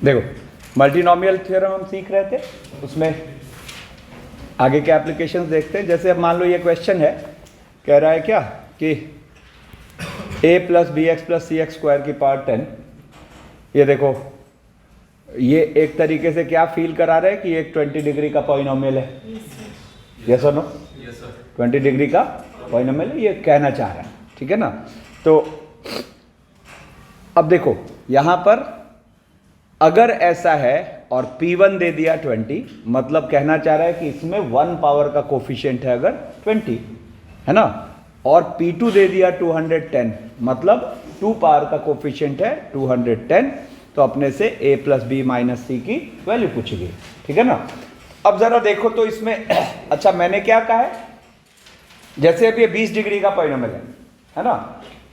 देखो multinomial theorem हम सीख रहे थे, उसमें आगे के एप्लीकेशंस देखते हैं। जैसे अब मान लो ये क्वेश्चन है, कह रहा है क्या कि a plus B X plus C X square की पावर 10। ये देखो ये एक तरीके से क्या फील करा रहा है कि एक 20 डिग्री का पॉलिनोमियल है। यस और नो? 20 डिग्री का पॉलिनोमियल है, ये कहना चाह रहा है, ठीक है ना। तो अब देखो यहाँ पर अगर ऐसा है और P1 दे दिया 20, मतलब कहना चाह रहा है कि इसमें 1 पावर का कोफिशिएंट है अगर 20, है ना, और P2 दे दिया 210, मतलब 2 पावर का कोफिशिएंट है 210। तो अपने से a प्लस बी माइनस सी की वैल्यू पूछी गई, ठीक है ना। अब जरा देखो तो इसमें अच्छा मैंने क्या कहा है, जैसे अब ये 20 डिग्री का पॉलिनोमियल है ना,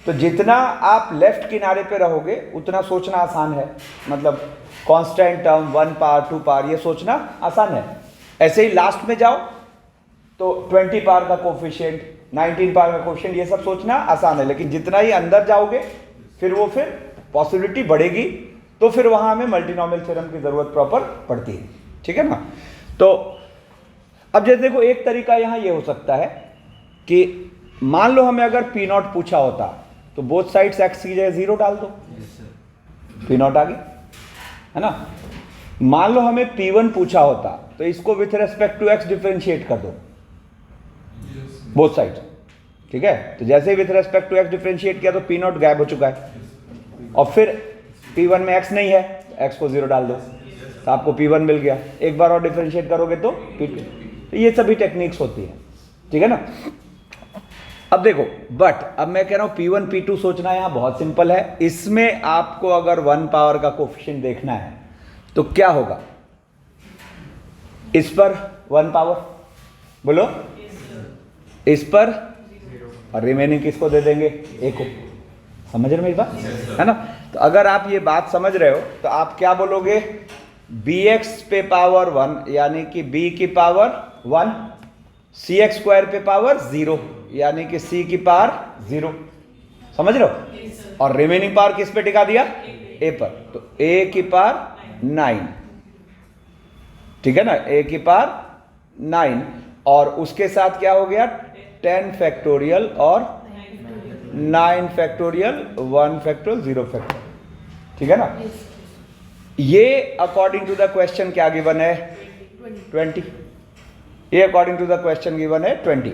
तो जितना आप लेफ्ट किनारे पे रहोगे उतना सोचना आसान है, मतलब कांस्टेंट टर्म 1 पावर 2 पावर ये सोचना आसान है। ऐसे ही लास्ट में जाओ तो 20 पावर का कोफिशिएंट, 19 पावर का कोफिशिएंट, ये सब सोचना आसान है। लेकिन जितना ही अंदर जाओगे फिर वो फिर पॉसिबिलिटी बढ़ेगी, तो फिर वहां हमें मल्टीनोमियल थ्योरम की जरूरत प्रॉपर पड़ती है, ठीक है ना। तो अब जैसे देखो एक तरीका यहां ये हो सकता है कि मान लो हमें अगर P नॉट पूछा होता तो बोथ साइड्स x की जगह 0 डाल दो, P नॉट आ गया, है ना। मान लो हमें P1 पूछा होता तो इसको with respect to x differentiate कर दो बोथ साइड्स, ठीक है। तो जैसे ही with respect to x differentiate किया तो P नॉट गायब हो चुका है, और फिर P1 में x नहीं है तो x को 0 डाल दो तो आपको P1 मिल गया। एक बार और डिफरेंशिएट करोगे तो P2। तो ये सभी टेक्निक्स होती है, ठीक है ना। अब देखो बट अब मैं कह रहा हूं P1 P2 सोचना यहां बहुत सिंपल है। इसमें आपको अगर 1 पावर का कोफिशिएंट देखना है तो क्या होगा, इस पर 1 पावर बोलो, इस पर, और रिमेनिंग किसको दे देंगे, a को। समझ रहे मेरी बात, है ना। तो अगर आप ये बात समझ रहे हो तो आप क्या बोलोगे, bx पे पावर 1 यानी कि b की पावर 1, cx स्क्वायर पे पावर 0 यानी कि c की पावर 0। समझ रहे हो, और रिमेनिंग पावर किस पे टिका दिया, a पर, तो a की पावर 9, ठीक है ना, a की पावर 9, और उसके साथ क्या हो गया 10 फैक्टोरियल और 9 फैक्टोरियल 1 फैक्टोरियल 0 फैक्टोरियल, ठीक है ना। ये अकॉर्डिंग टू द क्वेश्चन क्या गिवन है 20, ये according to the question given है 20।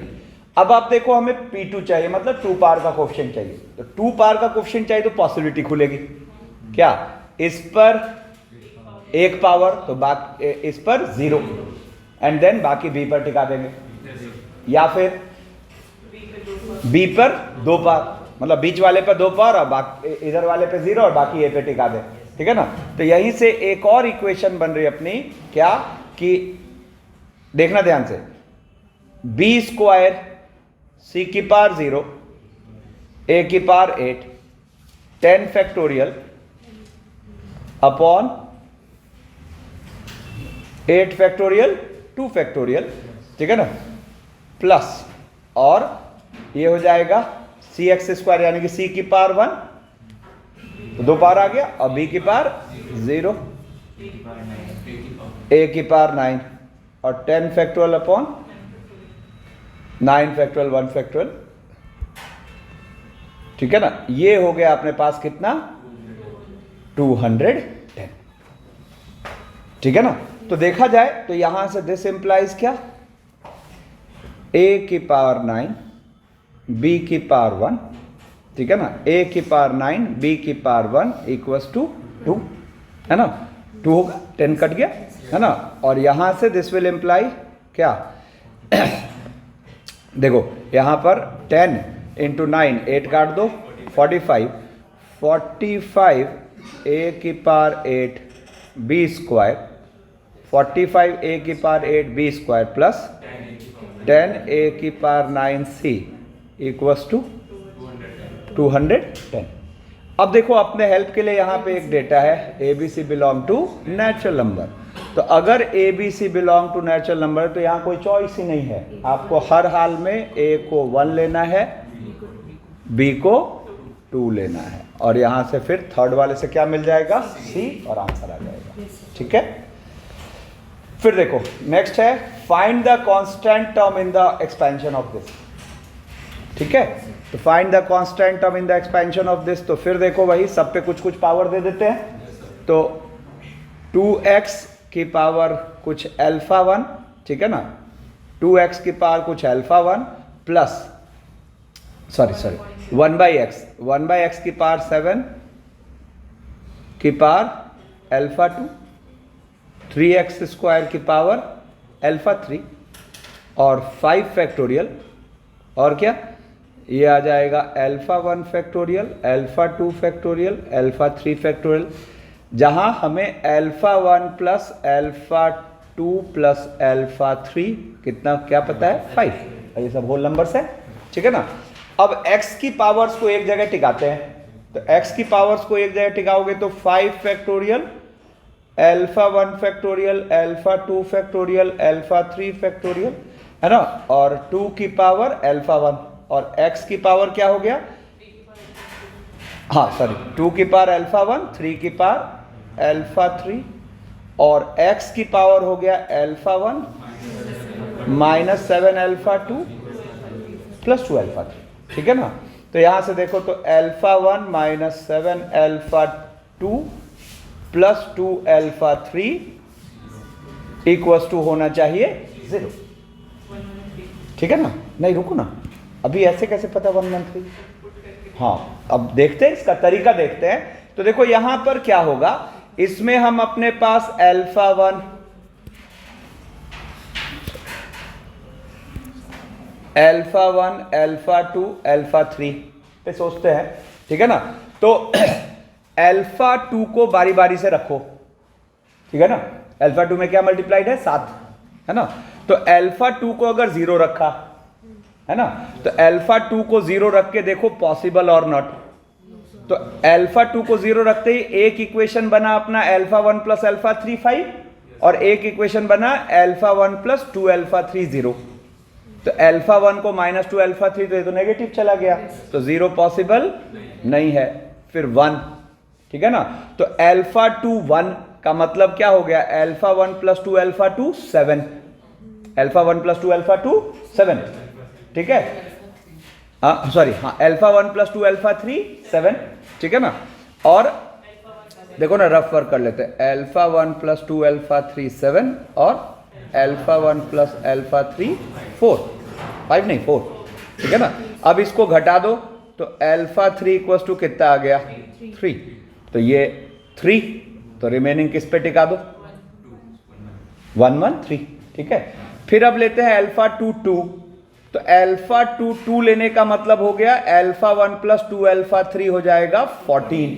अब आप देखो हमें P2 चाहिए, मतलब 2 पावर का कोफिशिएंट चाहिए। तो 2 पावर का कोफिशिएंट चाहिए तो पॉसिबिलिटी खुलेगी क्या, इस पर 1 पावर तो बाकी इस पर 0, एंड देन बाकी B पर टिका देंगे, या फिर B पर 2 पावर, मतलब बीच वाले पर 2 पावर और बाकी इधर वाले पे 0 और बाकी A पे टिका दें, ठीक है ना। तो यहीं से एक और इक्वेशन बन रही है अपनी, क्या कि देखना ध्यान से, b स्क्वायर c की पावर 0 a की power 8 10 factorial upon 8 factorial 2 factorial, ठीक है ना, प्लस, और ये हो जाएगा सी एक्स स्क्वायर यानी कि c की पावर 1, तो 2 पावर आ गया, और b की पावर 0, a की पावर 9 और 10 फैक्टोरियल अपॉन 9 फैक्टोरियल 1 फैक्टोरियल, ठीक है ना। ये हो गया अपने पास कितना 210, ठीक है ना। तो देखा जाए तो यहां से दिस इंप्लाइज क्या, a की पावर 9 b की पावर 1, ठीक है ना, a की पावर 9 b की पावर 1 इक्वल्स टू 2, है ना, 2 होगा, 10 कट गया, है ना। और यहां से दिस विल इम्प्लाई क्या देखो यहां पर 10 इंटू 9 8 काट दो 45 a की पावर 8 b स्क्वायर 45 a की power 8 b square plus 10 a की पावर 9 c इक्वल्स टू 210। अब देखो अपने हेल्प के लिए यहाँ पे एक डेटा है ABC belong to natural number. तो अगर ABC belong to natural number तो यहाँ कोई चॉइस ही नहीं है, आपको हर हाल में A को 1 लेना है, B को 2 लेना है, और यहाँ से फिर थर्ड वाले से क्या मिल जाएगा C, और आंसर आ जाएगा। ठीक है। फिर देखो नेक्स्ट है find the constant term in the expansion of this, ठीक है। तो find the constant term in the expansion of this, तो फिर देखो वही सब पे कुछ कुछ पावर दे देते हैं। तो 2x की पावर कुछ अल्फा 1, ठीक है ना, 2x की पावर कुछ अल्फा 1 प्लस सॉरी 1/x की पावर 7 की पावर अल्फा 2, 3x स्क्वायर की पावर अल्फा 3 और 5 फैक्टोरियल, और क्या ये आ जाएगा alpha 1 factorial, alpha 2 factorial, alpha 3 factorial, जहां हमें alpha 1 plus alpha 2 plus alpha 3 कितना क्या पता है 5, ये सब होल नंबर्स है, ठीक है ना। अब x की पावर्स को एक जगह टिकाते हैं, तो x की पावर्स को एक जगह टिकाओगे तो 5 factorial, alpha 1 factorial, alpha 2 factorial, alpha 3 factorial, है ना, और 2 की पावर अल्फा 1, और x की पावर क्या हो गया, हाँ सॉरी 2 की पावर अल्फा 1, 3 की पावर अल्फा 3, और x की पावर हो गया alpha 1 minus 7 alpha 2 plus 2 alpha 3, ठीक है ना। तो यहां से देखो तो alpha 1 minus 7 alpha 2 plus 2 alpha 3 equals to होना चाहिए 0, ठीक है ना। नहीं रुको ना, अभी ऐसे कैसे पता 113, हाँ अब देखते हैं इसका तरीका देखते हैं। तो देखो यहां पर क्या होगा, इसमें हम अपने पास अल्फा 1 अल्फा 1 अल्फा 2 अल्फा 3 पे सोचते हैं, ठीक है ना। तो अल्फा 2 को बारी बारी से रखो, ठीक है ना। अल्फा 2 में क्या मल्टीप्लाइड है 7, है ना। तो अल्फा 2 को अगर 0 रखा, है ना, तो अल्फा 2 को 0 रख के देखो पॉसिबल और नॉट। तो अल्फा 2 को 0 रखते ही एक इक्वेशन बना अपना अल्फा 1 प्लस अल्फा 3 5, और एक इक्वेशन बना अल्फा 1 प्लस 2 अल्फा 3 0। तो अल्फा 1 को माइनस 2 अल्फा 3, तो ये तो नेगेटिव चला गया, तो 0 पॉसिबल नहीं है। फिर 1, ठीक है ना। तो अल्फा 2 1 का मतलब क्या हो गया, alpha 1 plus 2 alpha 2 7, alpha 1 plus 2 alpha 2 7, ठीक है, सॉरी हाँ अल्फा 1 प्लस 2 अल्फा 3 7, ठीक है ना। और देखो ना रफ वर्क कर लेते हैं, अल्फा 1 प्लस 2 अल्फा 3 7 और अल्फा 1 प्लस अल्फा 3 4, 5 नहीं 4, ठीक है ना। अब इसको घटा दो तो अल्फा 3 इक्वल्स टू कितना आ गया 3, तो ये 3, तो रिमेनिंग किस पे टिका दो 1 1 3, ठीक है। फिर अब लेते हैं अल्फा 2 2, तो अल्फा 2 2 लेने का मतलब हो गया अल्फा 1 प्लस 2 अल्फा 3 हो जाएगा 14,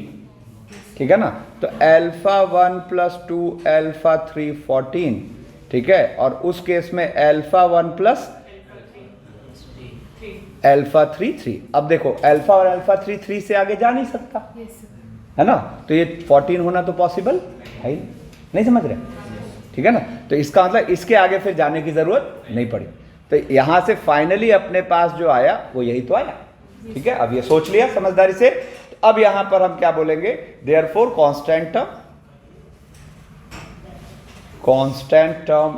ठीक है ना। तो अल्फा 1 प्लस 2 अल्फा 3 14, ठीक है। और उस केस में अल्फा 1 प्लस अल्फा 3 3। अब देखो अल्फा और अल्फा 3 3 से आगे जा नहीं सकता, है ना, तो ये 14 होना तो पॉसिबल है ही नहीं, समझ रहे, ठीक है ना। तो इसका मतलब इसके आगे फिर जाने की जरूरत नहीं पड़ी। तो यहां से फाइनली अपने पास जो आया वो यही तो आया, ठीक है। अब ये सोच लिया समझदारी से। तो अब यहां पर हम क्या बोलेंगे, देयरफॉर कांस्टेंट टर्म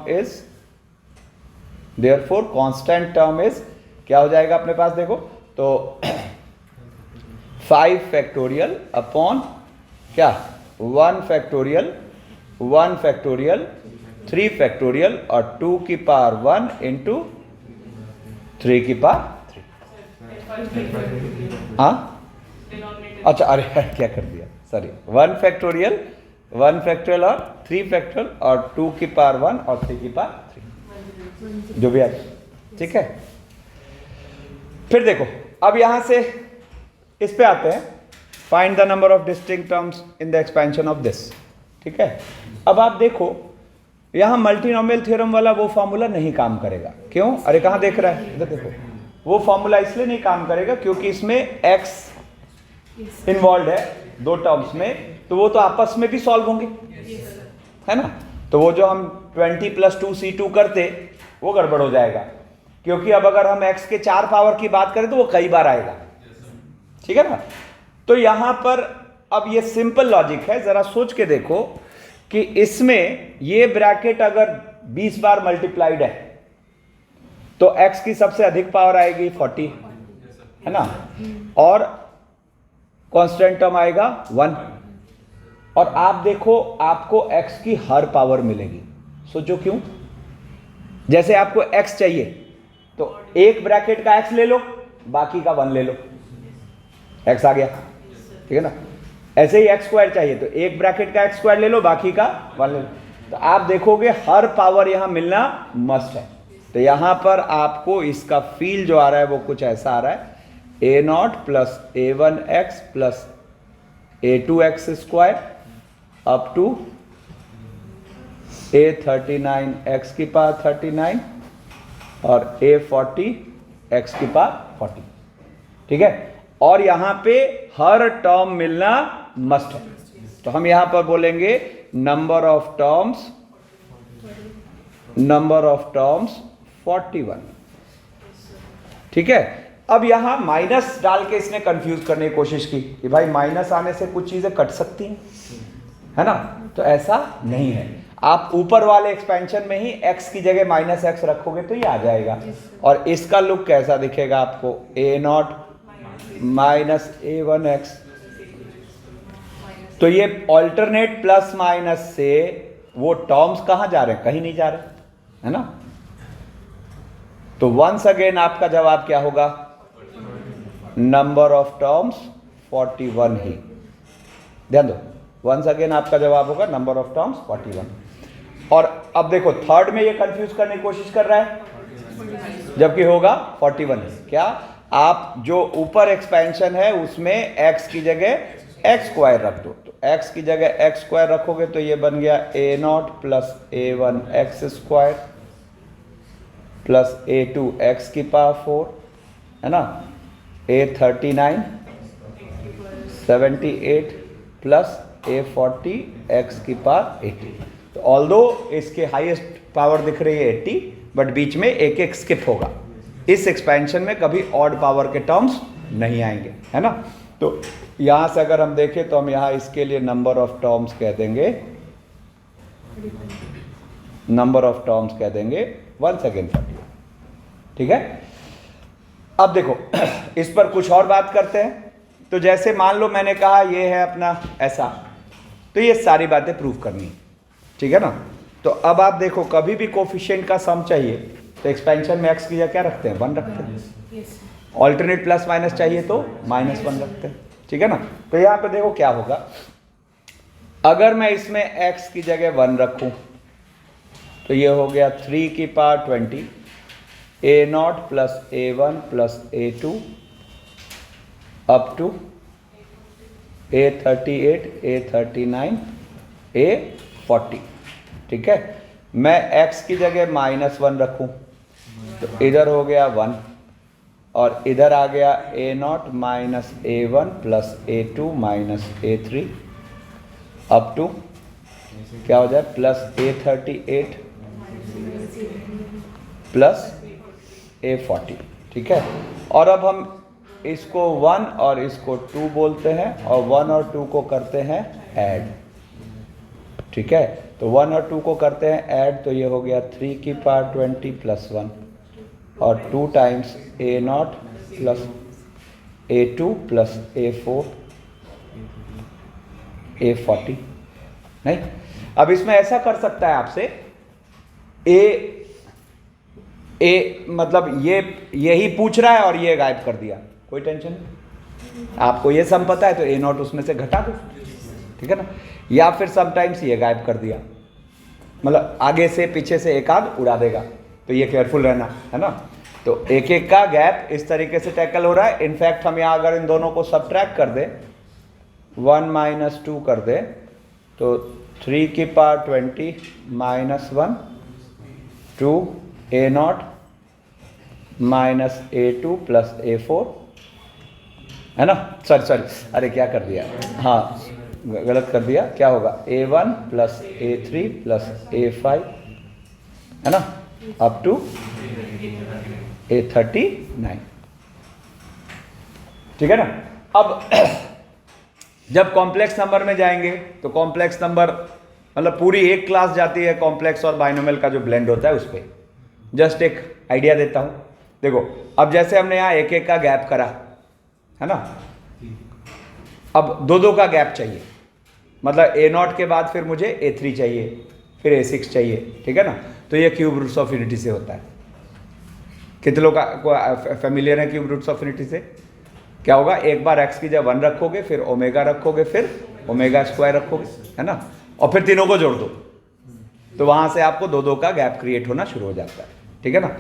इज क्या हो जाएगा अपने पास, देखो तो 5 फैक्टोरियल अपॉन क्या 1 फैक्टोरियल 3 फैक्टोरियल और 2 की पावर 1 इंटू 3 की पावर 3, हाँ अच्छा अरे क्या कर दिया सॉरी, 1 फैक्टोरियल और 3 फैक्टोरियल और 2 की पावर 1 और 3 की पावर 3, जो भी आ जाए, ठीक है। फिर देखो अब यहां से इस पे आते हैं, find the number of distinct terms in the expansion of this, ठीक है। अब आप देखो यहां मल्टीनोमियल थ्योरम वाला वो फॉर्मूला नहीं काम करेगा, क्यों, अरे कहां देख रहा है, इधर देखो, वो फॉर्मूला इसलिए नहीं काम करेगा क्योंकि इसमें x इन्वॉल्व है दो टर्म्स में, तो वो तो आपस में भी सॉल्व होंगे, है ना। तो वो जो हम 20 + 2c2 करते वो गड़बड़ हो जाएगा, क्योंकि अब अगर हम x के 4 पावर की बात करें तो वो कई बार आएगा, ठीक है ना। तो यहां पर अब ये सिंपल लॉजिक है, जरा सोच के देखो, कि इसमें ये ब्रैकेट अगर 20 बार मल्टीप्लाइड है तो x की सबसे अधिक पावर आएगी 40, है ना, और कांस्टेंट टर्म आएगा 1। और आप देखो आपको x की हर पावर मिलेगी। सोचो क्यों? जैसे आपको x चाहिए तो एक ब्रैकेट का x ले लो, बाकी का 1 ले लो, x आ गया, ठीक है ना। ऐसे ही x स्क्वायर चाहिए तो एक ब्रैकेट का x स्क्वायर ले लो, बाकी का 1 ले लो। तो आप देखोगे हर पावर यहां मिलना मस्ट है। तो यहां पर आपको इसका फील जो आ रहा है वो कुछ ऐसा आ रहा है, a0 plus a1x plus a2x square up to a39 x की पावर 39 और a40 x की पावर 40, ठीक है। और यहां पे हर टर्म मिलना मस्ट है। तो हम यहां पर बोलेंगे नंबर ऑफ टर्म्स 41, ठीक है। अब यहां माइनस डाल के इसने कंफ्यूज करने की कोशिश की कि भाई माइनस आने से कुछ चीजें कट सकती हैं, है ना। तो ऐसा नहीं है, आप ऊपर वाले एक्सपेंशन में ही x की जगह माइनस एक्स रखोगे तो ये आ जाएगा। और इसका लुक कैसा दिखेगा आपको, a0 माइनस a1x। तो ये ऑल्टरनेट प्लस माइनस से वो टर्म्स कहां जा रहे हैं, कहीं नहीं जा रहे, है ना। तो वंस अगेन आपका जवाब क्या होगा, नंबर ऑफ टर्म्स 41 ही। ध्यान दो, वंस अगेन आपका जवाब होगा नंबर ऑफ टर्म्स 41। और अब देखो थर्ड में ये कंफ्यूज करने की कोशिश कर रहा है, जबकि होगा 41। क्या आप जो ऊपर एक्सपेंशन है उसमें x की जगह x स्क्वायर रख दो। तो x की जगह x स्क्वायर रखोगे तो ये बन गया a0 plus a1x square plus a2x की पावर 4, है ना, a39 78 प्लस a40 x की पावर 80। तो ऑल्दो इसके हाईएस्ट पावर दिख रही है 80, बट बीच में एक एक स्किप होगा। इस एक्सपेंशन में कभी ऑड पावर के टर्म्स नहीं आएंगे, है ना। तो यहां से अगर हम देखें तो हम यहां इसके लिए नंबर ऑफ टर्म्स कह देंगे वंस अगेन 41, ठीक है। अब देखो इस पर कुछ और बात करते हैं। तो जैसे मान लो मैंने कहा ये है अपना ऐसा, तो ये सारी बातें प्रूव करनी है, ठीक है ना। तो अब आप देखो कभी भी कोफिशिएंट का सम चाहिए तो एक्सपेंशन में x की जगह क्या रखते हैं, 1 रखते हैं। ऑल्टरनेट प्लस माइनस चाहिए तो -1 रखते हैं, ठीक है ना। तो यहाँ पे देखो क्या होगा, अगर मैं इसमें x की जगह 1 रखूं तो ये हो गया 3 की power 20 a0 plus a1 plus a2 up to a38 a39 a40, ठीक है। मैं x की जगह -1 रखूं तो इधर हो गया 1 और इधर आ गया a0 minus a1 plus a2 minus a3 up to क्या हो जाए प्लस a38 प्लस a40, ठीक है। और अब हम इसको 1 और इसको 2 बोलते हैं और 1 और 2 को करते हैं ऐड, ठीक है। तो 1 और 2 को करते हैं ऐड तो ये हो गया 3 की पावर 20 प्लस 1 और 2 times a0 plus a2 plus a4 a40। नहीं, अब इसमें ऐसा कर सकता है आपसे ए मतलब ये यही पूछ रहा है और ये गायब कर दिया, कोई टेंशन नहीं। आपको ये सम पता है तो a0 उसमें से घटा दो, ठीक है ना। या फिर समटाइम्स ये गायब कर दिया, मतलब आगे से पीछे से एक आध उड़ा देगा, तो ये केयरफुल रहना, है ना। तो एक एक का गैप इस तरीके से टैकल हो रहा है। इनफैक्ट हम यहाँ अगर इन दोनों को सब्ट्रैक्ट कर दे 1 माइनस 2 कर दे तो 3 की power 20 minus 1 2 a0 minus a2 plus a4, है ना। सॉरी अरे क्या कर दिया, हाँ गलत कर दिया। क्या होगा a1 plus a3 plus a5, है ना, अप टू a39, ठीक है ना। अब जब कॉम्प्लेक्स नंबर में जाएंगे तो कॉम्प्लेक्स नंबर मतलब पूरी एक क्लास जाती है कॉम्प्लेक्स और बाइनोमियल का जो ब्लेंड होता है उस पर। जस्ट एक आइडिया देता हूँ। देखो अब जैसे हमने यहाँ एक एक का गैप करा है ना, अब दो दो का गैप चाहिए, मतलब A0 के बाद फिर मुझे A3 चाहिए, फिर A6 चाहिए, ठीक है ना। तो ये क्यूब रूट्स ऑफ यूनिटी से होता है। कितने लोग को फेमिलियर है क्यूब रूट्स ऑफ यूनिटी से? क्या होगा, एक बार x की जगह 1 रखोगे, फिर ओमेगा रखोगे, फिर ओमेगा स्क्वायर रखोगे, है ना, और फिर तीनों को जोड़ दो, तो वहां से आपको दो दो का गैप क्रिएट होना शुरू हो जाता है, ठीक है ना।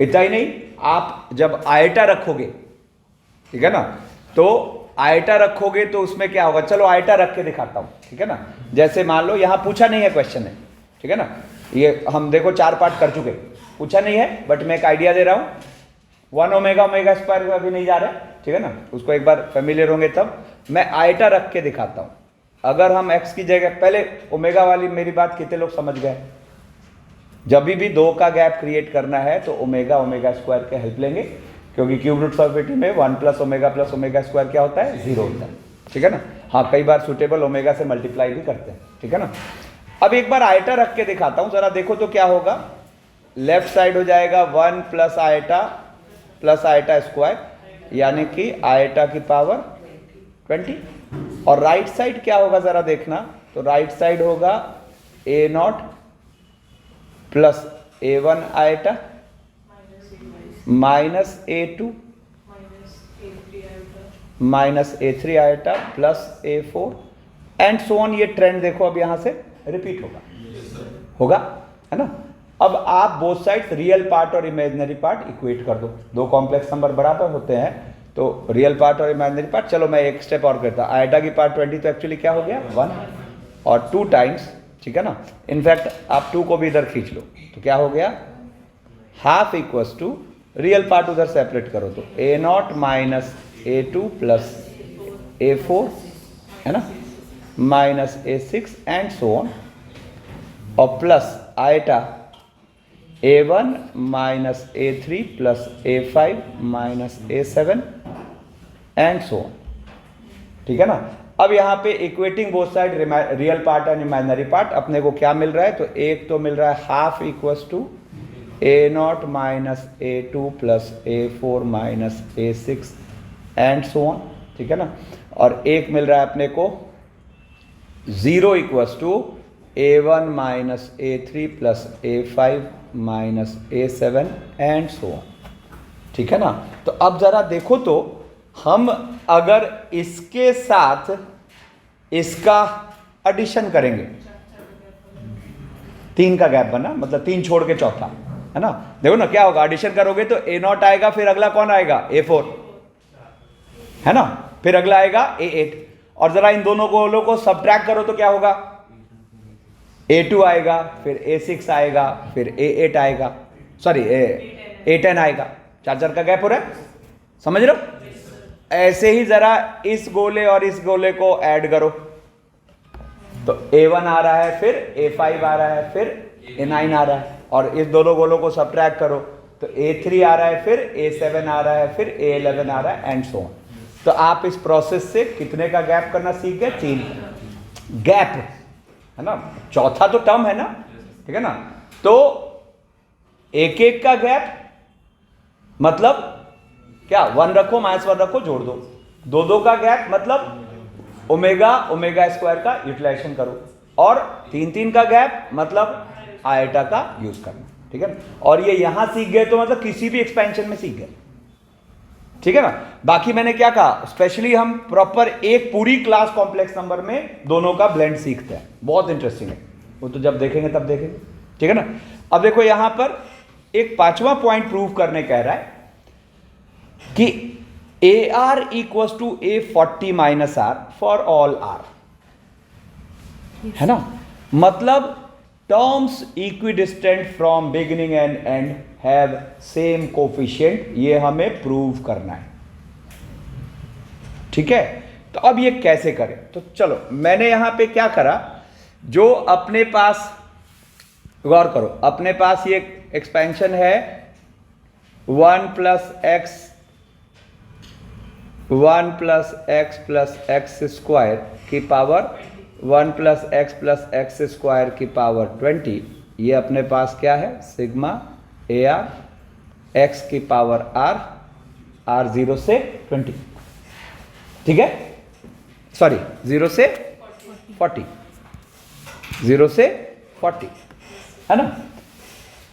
इतना ही नहीं, आप जब आयटा रखोगे, ठीक है ना, तो आयटा रखोगे तो उसमें क्या होगा, चलो आयटा रख के दिखाता हूं, ठीक है ना। जैसे मान लो यहां पूछा नहीं है क्वेश्चन है, ठीक है ना, ये हम देखो 4 पार्ट कर चुके, पूछा नहीं है, बट मैं एक आइडिया दे रहा हूं। 1 ओमेगा ओमेगा स्क्वायर अभी नहीं जा रहा है, ठीक है ना, उसको एक बार फेमिलियर होंगे तब। मैं आयटा रख के दिखाता हूं। अगर हम x की जगह, पहले ओमेगा वाली मेरी बात कितने लोग समझ गए? जब भी दो का गैप क्रिएट करना है तो ओमेगा ओमेगा स्क्वायर के हेल्प लेंगे, क्योंकि क्यूब रूट्स ऑफ यूनिटी में 1 प्लस ओमेगा स्क्वायर क्या होता है, 0 होता है, ठीक है ना। हाँ, कई बार सुटेबल ओमेगा से मल्टीप्लाई भी करते हैं, ठीक है ना। अब एक बार आयटा रख के दिखाता हूं, जरा देखो तो क्या होगा। लेफ्ट साइड हो जाएगा 1 प्लस आयटा स्क्वायर, यानी कि आयटा की पावर 20, और राइट साइड क्या होगा जरा देखना, तो राइट साइड होगा A0 plus A1 eta minus A2 minus A3 eta plus A4 and so on. ये ट्रेंड देखो अब यहां से रिपीट होगा, है ना। अब आप बोथ साइड्स रियल पार्ट और इमेजिनरी पार्ट इक्वेट कर दो। दो कॉम्प्लेक्स नंबर बराबर होते हैं तो रियल पार्ट और इमेजिनरी पार्ट। चलो मैं एक स्टेप और करता, आयटा की पार्ट 20 तो एक्चुअली क्या हो गया 1 और 2 टाइम्स, ठीक है ना। इनफैक्ट आप 2 को भी इधर खींच लो तो क्या हो गया, half equals to, real part उधर सेपरेट करो तो A0 minus A2 plus A4, है ना, minus A6 and so on, और plus iota A1 minus A3 plus A5 minus A7 and so on, ठीक है ना। अब यहाँ पे equating both side real part and imaginary part, अपने को क्या मिल रहा है, तो एक तो मिल रहा है half equals to A0 minus A2 plus A4 minus A6 and so on, ठीक है ना, और एक मिल रहा है अपने को 0 equals to A1 minus A3 plus A5 minus A7 and so on, ठीक है ना। तो अब जरा देखो तो, हम अगर इसके साथ इसका एडिशन करेंगे, 3 का गैप बना, मतलब 3 छोड़ के चौथा, है ना। देखो ना क्या होगा, एडिशन करोगे तो A0 आएगा, फिर अगला कौन आएगा A4, है ना, फिर अगला आएगा A8, और जरा इन दोनों गोलों को सब्ट्रैक्ट करो तो क्या होगा, A2 आएगा, फिर A6 आएगा, फिर A8 आएगा, सॉरी A10 आएगा। 4 का गैप हो रहा है, समझ रहे हो। ऐसे ही जरा इस गोले और इस गोले को ऐड करो तो A1 आ रहा है, फिर A5 आ रहा है, फिर A9 आ रहा है, और इस दोनों गोलों को सब्ट्रैक्ट करो तो A3 आ रहा है, फिर A7 आ रहा है, फिर A11 आ रहा है एंड सो ऑन। तो आप इस प्रोसेस से कितने का गैप करना सीख गए, 3 गैप, है ना। चौथा तो टर्म है ना, ठीक है ना। तो एक एक का गैप मतलब क्या, 1 रखो माइनस 1 रखो जोड़ दो, दो का गैप मतलब ओमेगा स्क्वायर का यूटिलाइजेशन करो, और 3 का गैप मतलब आयटा का यूज करना, ठीक है ना। और ये यहां सीख गए तो मतलब किसी भी एक्सपेंशन में सीख गए, ठीक है ना। बाकी मैंने क्या कहा, स्पेशली हम प्रॉपर एक पूरी क्लास कॉम्प्लेक्स नंबर में दोनों का ब्लेंड सीखते हैं, बहुत इंटरेस्टिंग है वो, तो जब देखेंगे तब देखेंगे, ठीक है ना। अब देखो यहां पर एक 5वां पॉइंट प्रूव करने कह रहा है कि AR equals to A40 minus R for all R, है ना। मतलब terms equidistant from beginning and end have same coefficient, ये हमें प्रूव करना है, ठीक है। तो अब ये कैसे करें, तो चलो मैंने यहां पे क्या करा, जो अपने पास, गौर करो, अपने पास ये एक्सपेंशन है 1 plus x plus x square की पावर 1 + x स्क्वायर की पावर 20, ये अपने पास क्या है, सिग्मा ए आर एक्स की पावर आर, आर 0 से 20, ठीक है, सॉरी 0 से 40, 0 से 40, है ना।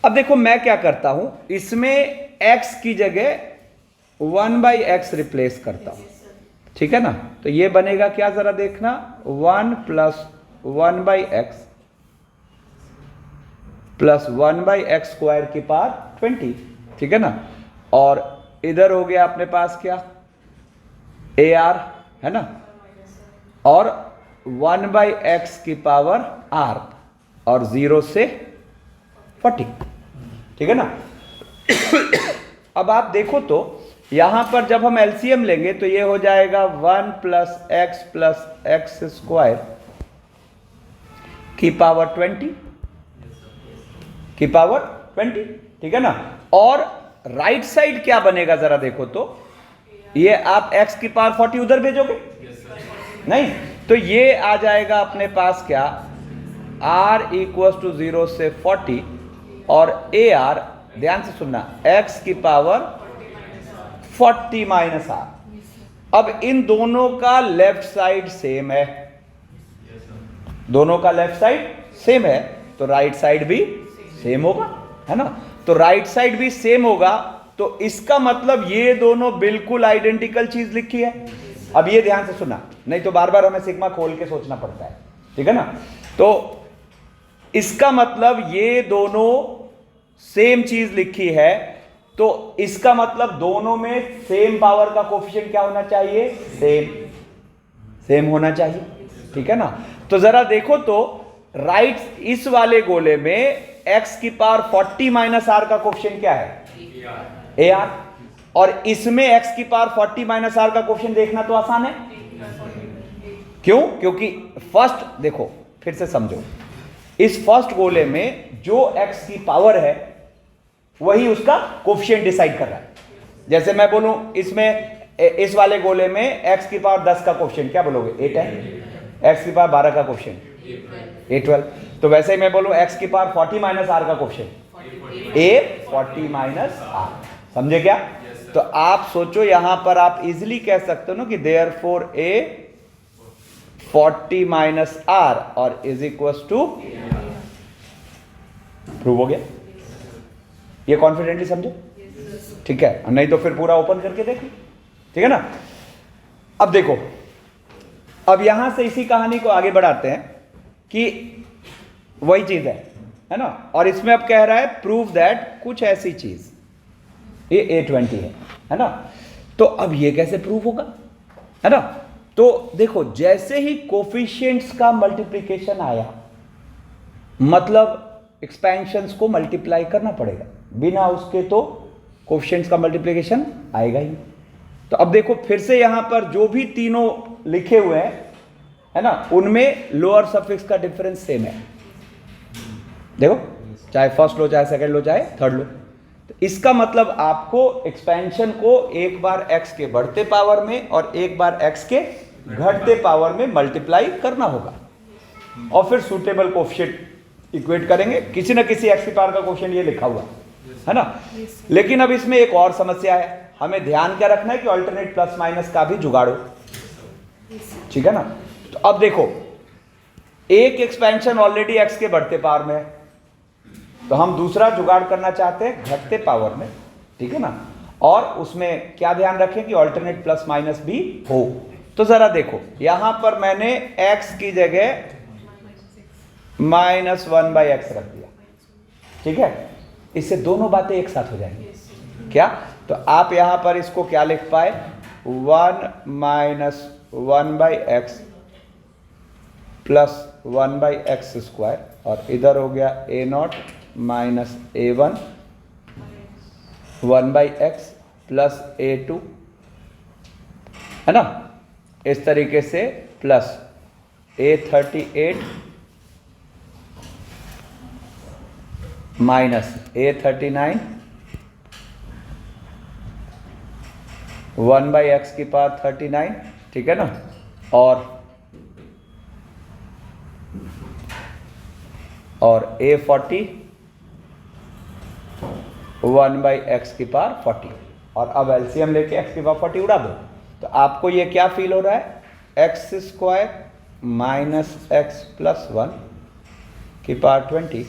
अब देखो मैं क्या करता हूं, इसमें x की जगह 1/x रिप्लेस करता हूं, ठीक है ना। तो ये बनेगा क्या, जरा देखना, 1 + 1/x प्लस 1/x स्क्वायर की पावर 20, ठीक है ना। और इधर हो गया अपने पास क्या, ए आर, है ना, और 1/x की पावर r, और 0 से 40, ठीक है ना। अब आप देखो तो यहां पर जब हम एलसीएम लेंगे तो ये हो जाएगा 1 + x स्क्वायर की पावर 20 की पावर 20, ठीक है ना। और राइट साइड क्या बनेगा जरा देखो तो, ये आप x की पावर 40 उधर भेजोगे, नहीं, तो ये आ जाएगा अपने पास क्या, r = 0 से 40, और ए आर, ध्यान से सुनना, x की पावर 40 - r। अब इन दोनों का लेफ्ट साइड सेम है, दोनों का लेफ्ट साइड सेम है, तो राइट साइड भी सेम होगा, है ना। तो राइट साइड भी सेम होगा, तो इसका मतलब ये दोनों बिल्कुल आइडेंटिकल चीज लिखी है। अब ये ध्यान से सुनना, नहीं तो बार बार हमें सिग्मा खोल के सोचना पड़ता है, ठीक है ना। तो इसका मतलब ये दोनों सेम चीज लिखी है, तो इसका मतलब दोनों में सेम पावर का कोफिशिएंट क्या होना चाहिए, सेम होना चाहिए, ठीक है ना। तो जरा देखो तो राइट, इस वाले गोले में x की पावर 40 - r का कोफिशिएंट क्या है, ए आर, और इसमें x की पावर 40 - r का कोफिशिएंट देखना तो आसान है, क्यों, क्योंकि फर्स्ट देखो, फिर से समझो, इस फर्स्ट गोले में जो x की पावर है वही उसका कोफिशिएंट डिसाइड कर रहा है। जैसे मैं बोलूं इसमें, इस वाले गोले में x की पावर 10 का कोफिशिएंट क्या बोलोगे, 8 है, x की पावर 12 का कोफिशिएंट A12, तो वैसे ही मैं बोलूं x की पावर 40 - r का कोफिशिएंट A40 - r, समझे क्या। तो आप सोचो यहां पर आप इजीली कह सकते हो ना कि देयरफॉर A40 - r और इज इक्वल टू, प्रूव हो गया, ये कॉन्फिडेंटली समझो, ठीक है, नहीं तो फिर पूरा ओपन करके देखो, ठीक है ना। अब देखो, अब यहां से इसी कहानी को आगे बढ़ाते हैं कि वही चीज है ना, और इसमें अब कह रहा है प्रूव दैट कुछ ऐसी चीज, ये A20 है ना। तो अब ये कैसे प्रूव होगा, है ना। तो देखो, जैसे ही कोफिशिएंट्स का मल्टीप्लिकेशन आया, मतलब एक्सपेंशंस को मल्टीप्लाई करना पड़ेगा, बिना उसके तो कोफिशिएंट्स का मल्टीप्लिकेशन आएगा ही। तो अब देखो फिर से यहां पर जो भी तीनों लिखे हुए हैं, है ना, उनमें लोअर सफिक्स का डिफरेंस सेम है, देखो, चाहे फर्स्ट लो, चाहे सेकंड लो, चाहे थर्ड लो। तो इसका मतलब आपको एक्सपेंशन को एक बार x के बढ़ते पावर में और एक बार x के घटते पावर में मल्टीप्लाई करना होगा, और फिर सूटेबल कोफिशिएंट इक्वेट करेंगे, किसी ना किसी x की पावर का कोफिशिएंट ये लिखा हुआ है ना। लेकिन अब इसमें एक और समस्या है, हमें ध्यान क्या रखना है कि अल्टरनेट प्लस माइनस का भी जुगाड़ो, ठीक है ना। तो अब देखो, एक एक्सपेंशन ऑलरेडी x के बढ़ते पावर में है, तो हम दूसरा जुगाड़ करना चाहते हैं घटते पावर में, ठीक है ना, और उसमें क्या ध्यान रखें कि अल्टरनेट प्लस माइनस भी हो। तो जरा देखो, यहां पर मैंने x की जगह -1/x रख दिया, ठीक है, इससे दोनों बातें एक साथ हो जाएंगी, क्या, तो आप यहां पर इसको क्या लिख पाए, 1 - 1/x प्लस 1/x स्क्वायर, और इधर हो गया A0 - A1 1/x plus A2, है ना, इस तरीके से, plus A38 minus A39 1/x की पावर 39, ठीक है ना, और और A40 1/x⁴40 और अब एलसीएम लेके x⁴40 उड़ा दो तो आपको ये क्या फील हो रहा है, x² माइनस x प्लस 1⁴20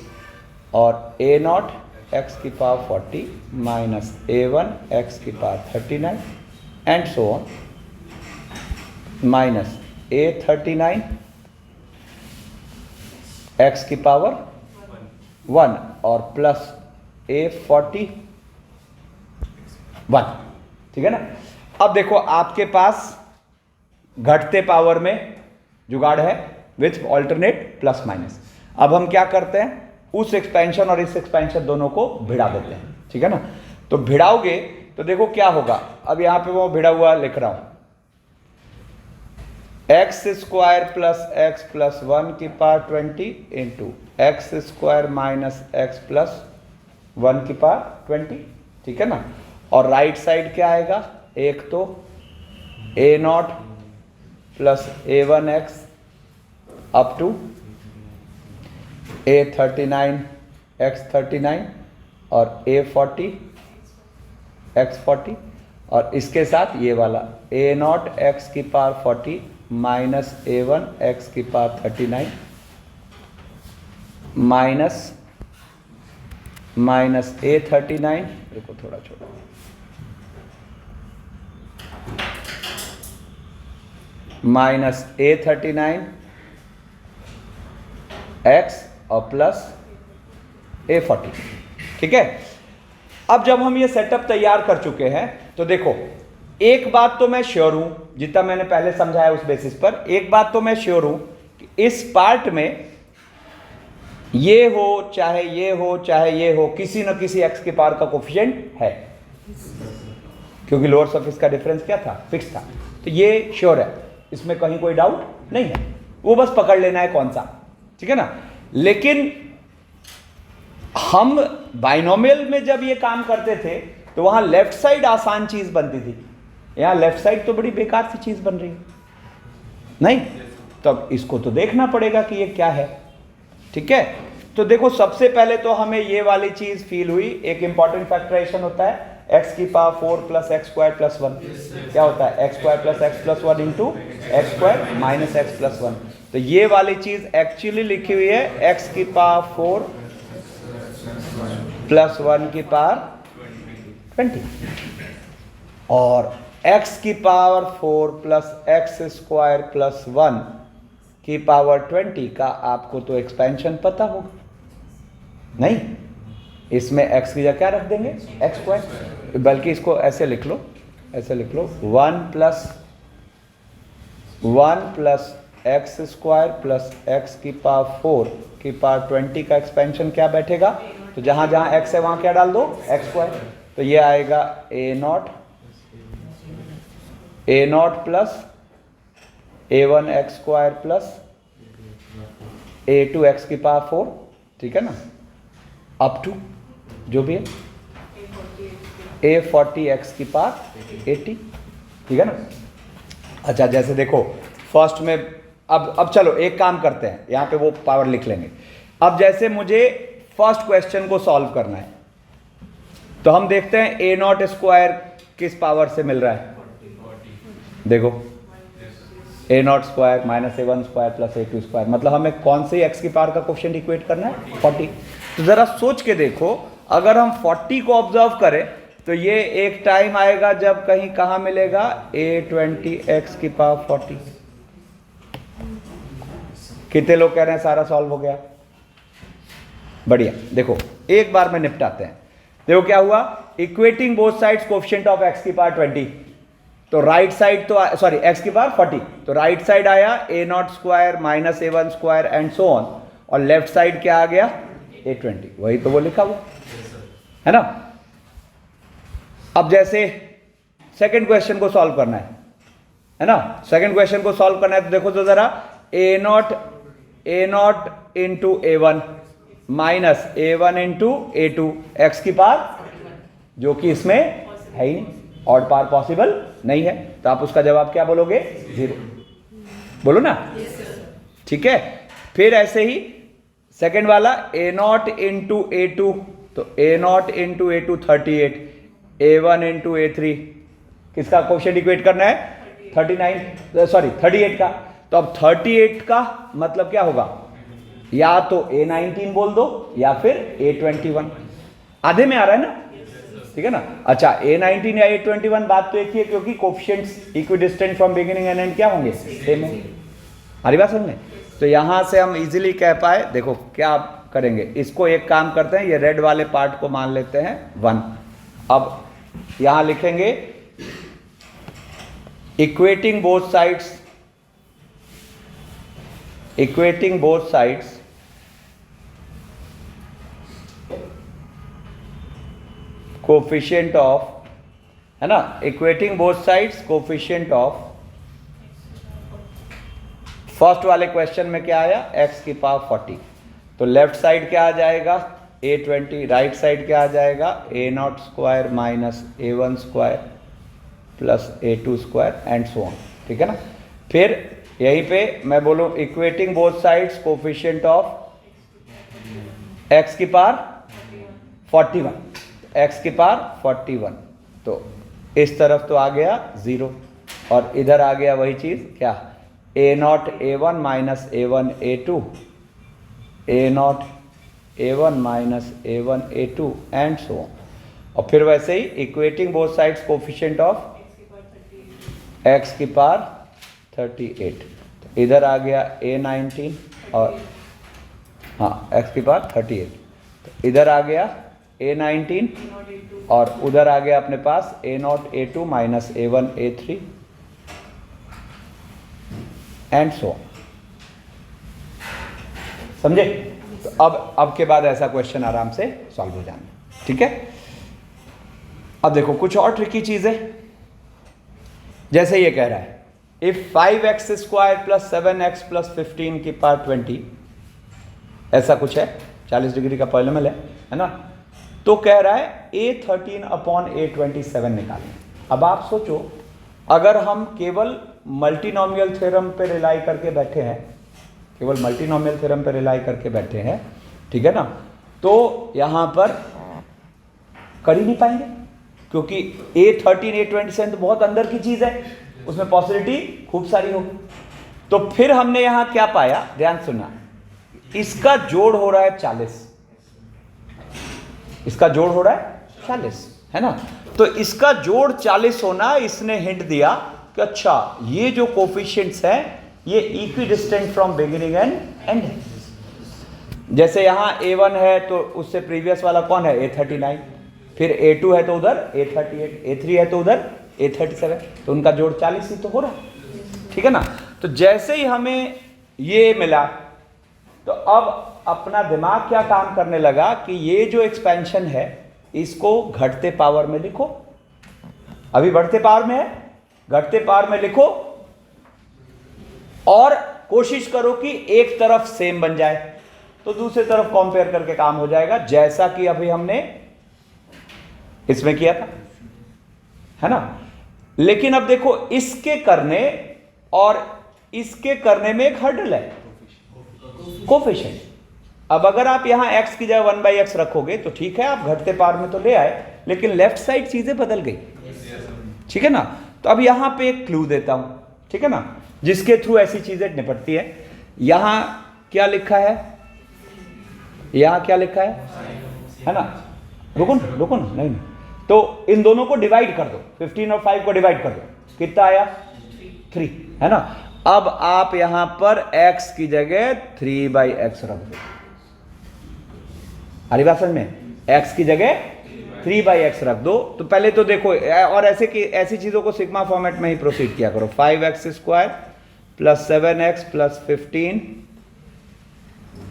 और A0 x⁴40 minus A1 x⁴39 and so on minus A39 x⁴1 और प्लस A41, ठीक है ना। अब देखो आपके पास घटते पावर में जुगाड़ है विथ ऑल्टरनेट प्लस माइनस। अब हम क्या करते हैं, उस एक्सपेंशन और इस एक्सपेंशन दोनों को भिड़ा देते हैं, ठीक है ना। तो भिड़ाओगे तो देखो क्या होगा, अब यहां पे वो भिड़ा हुआ लिख रहा हूं, x² plus x plus 1⁴20 into x² minus x plus 1⁴20, ठीक है ना। और राइट साइड क्या आएगा, एक तो A0 plus A1x up to A39 x39 और A40 x40 और इसके साथ ये वाला A0 x⁴40 minus A1 x⁴39 minus A39, देखो थोड़ा छोड़ो, माइनस A39 x और प्लस A40, ठीक है। अब जब हम ये सेटअप तैयार कर चुके हैं तो देखो एक बात तो मैं श्योर हूं, जितना मैंने पहले समझाया उस बेसिस पर, एक बात तो मैं श्योर हूं कि इस पार्ट में ये हो चाहे ये हो चाहे ये हो, किसी न किसी x⁴ का कोफिशिएंट है, क्योंकि लोअर सरफेस का डिफरेंस क्या था, फिक्स था। तो ये श्योर है, इसमें कहीं कोई डाउट नहीं है, वो बस पकड़ लेना है कौन सा, ठीक है ना। लेकिन हम बाइनोमियल में जब ये काम करते थे तो वहां लेफ्ट साइड आसान चीज बनती थी, यहां लेफ्ट साइड तो बड़ी बेकार सी चीज बन रही है, नहीं। तब इसको तो देखना पड़ेगा कि ये क्या है, ठीक है। तो देखो सबसे पहले तो हमें ये वाली चीज फील हुई, एक इंपॉर्टेंट फैक्टराइजेशन होता है x⁴ प्लस x² प्लस 1, क्या होता है x² plus x plus 1 into x² minus x plus 1। तो ये वाली चीज एक्चुअली लिखी हुई है x⁴ प्लस 1⁴20 और x⁴ प्लस x² प्लस 1⁴20 का आपको तो एक्सपेंशन पता होगा, नहीं। इसमें x की जगह क्या रख देंगे, x², बल्कि इसको ऐसे लिख लो, ऐसे लिख लो 1 प्लस x² प्लस x⁴ का एक्सपेंशन क्या बैठेगा, तो जहां जहां x है वहां क्या डाल दो, x²। तो ये आएगा A0 plus A1 x² plus A2 x⁴, ठीक है ना, अप टू जो भी है A40 x⁴80, ठीक है ना। अच्छा जैसे देखो फर्स्ट में, अब चलो एक काम करते हैं, यहां पे वो पावर लिख लेंगे। अब जैसे मुझे फर्स्ट क्वेश्चन को सॉल्व करना है तो हम देखते हैं A0² किस पावर से मिल रहा है, देखो A0² minus A1² plus A2², मतलब हमें कौन से x⁴ का कोफिशिएंट इक्वेट करना है, 40। तो जरा सोच के देखो, अगर हम 40 को ऑब्जर्व करें तो ये एक टाइम आएगा जब कहीं कहां मिलेगा, A20 x⁴40। कितने लोग कह रहे हैं सारा सॉल्व हो गया, बढ़िया। देखो एक बार में निपटाते हैं, देखो क्या हुआ, equating both sides coefficient of x⁴20, तो राइट साइड तो सॉरी x⁴40, तो राइट साइड आया A0² minus A1² and so on, और लेफ्ट साइड क्या आ गया, A20, वही तो वो लिखा हुआ है ना। अब जैसे सेकंड क्वेश्चन को सॉल्व करना है ना, सेकंड क्वेश्चन को सॉल्व करना है तो देखो तो जरा A0 into A1 minus A1 into A2 x⁴, जो कि इसमें है ही नहीं, ऑड पावर पॉसिबल नहीं है, तो आप उसका जवाब क्या बोलोगे, 0 बोलो ना, ठीक है। फिर ऐसे ही सेकेंड वाला ए नॉट इंटू A2, तो ए not into A2 38, A1 into A3, किसका क्वेश्चन इक्वेट करना है 38 का। तो अब 38 का मतलब क्या होगा, या तो A19 बोल दो या फिर A21, आधे में आ रहा है ना, ठीक है ना। अच्छा A19 या A21 बात तो एक ही है, क्योंकि coefficients equidistant from beginning and and क्या होंगे, सेम है। हमारी बात समझ में। तो यहां से हम इजीली कह पाए, देखो क्या करेंगे, इसको एक काम करते हैं, ये रेड वाले पार्ट को मान लेते हैं 1। अब यहां लिखेंगे equating both sides coefficient of, है ना, equating both sides coefficient of, first वाले क्वेश्चन में क्या आया, x की पावर 40, तो लेफ्ट साइड क्या आ जाएगा A20, राइट साइड क्या आ जाएगा A0 square minus A1 square plus A2 square and so on, ठीक है ना। फिर यहीं पे मैं बोलूं equating both sides coefficient of x की पावर 41, x की पावर 41, तो इस तरफ तो आ गया 0 और इधर आ गया वही चीज क्या, A0 A1 minus A1 A2, A0 A1 minus A1 A2 and so on. और फिर वैसे ही equating both sides coefficient of x की पावर 38, तो इधर आ गया A19 और हाँ x की पावर 38, तो इधर आ गया A19 और उधर आ गया अपने पास A0 A2 minus A1 A3 and so, समझे। तो अब के बाद ऐसा क्वेश्चन आराम से सॉल्व हो जाना, ठीक है। अब देखो कुछ और ट्रिकी चीज है, जैसे ये कह रहा है if 5x square plus 7x plus 15 की पावर 20, ऐसा कुछ है, 40 डिग्री का पॉलिनोमियल है ना। तो कह रहा है A13 अपॉन A27 निकालें। अब आप सोचो, अगर हम केवल मल्टीनोमियल थ्योरम पे रिलाई करके बैठे हैं, केवल मल्टीनोमियल थ्योरम पे रिलाई करके बैठे हैं, ठीक है ना, तो यहां पर कर ही नहीं पाएंगे, क्योंकि A13 A27 तो बहुत अंदर की चीज है, उसमें पॉसिबिलिटी खूब सारी होगी। तो फिर हमने यहां क्या पाया, ध्यान सुनना, इसका जोड़ हो रहा है 40, इसका जोड़ हो रहा है 40, है ना। तो इसका जोड़ 40 होना, इसने हिंट दिया कि अच्छा ये जो कोफिशिएंट्स हैं ये equidistant from beginning and and है। जैसे यहां A1 है तो उससे प्रीवियस वाला कौन है, A39, फिर A2 है तो उधर A38, A3 है तो उधर A37, तो उनका जोड़ 40 ही तो हो रहा है, ठीक है ना। तो जैसे ही हमें ये मिला, तो अब अपना दिमाग क्या काम करने लगा कि ये जो एक्सपेंशन है इसको घटते पावर में लिखो, अभी बढ़ते पावर में है, घटते पावर में लिखो और कोशिश करो कि एक तरफ सेम बन जाए, तो दूसरी तरफ कंपेयर करके काम हो जाएगा, जैसा कि अभी हमने इसमें किया था, है ना। लेकिन अब देखो इसके करने और इसके करने में एक हर्डल है, कोफिशिएंट। अब अगर आप यहां x की जगह 1/x रखोगे तो ठीक है, आप घटते पावर में तो ले आए, लेकिन लेफ्ट साइड चीजें बदल गई, ठीक है ना। तो अब यहां पे एक क्लू देता हूं, ठीक है ना, जिसके थ्रू ऐसी चीजें निपटती है। यहां क्या लिखा है, यहां क्या लिखा है ना, रुको ना, नहीं, तो इन दोनों को डिवाइड कर दो, 15 और 5 को डिवाइड कर दो, कितना आया 3, है ना। अब आप यहां पर x की जगह 3/x रख दो, हरी बात समझ में, x की जगह 3/x रख दो। तो पहले तो देखो, और ऐसी चीजों को सिग्मा फॉर्मेट में ही प्रोसीड किया करो, 5x square plus 7x plus 15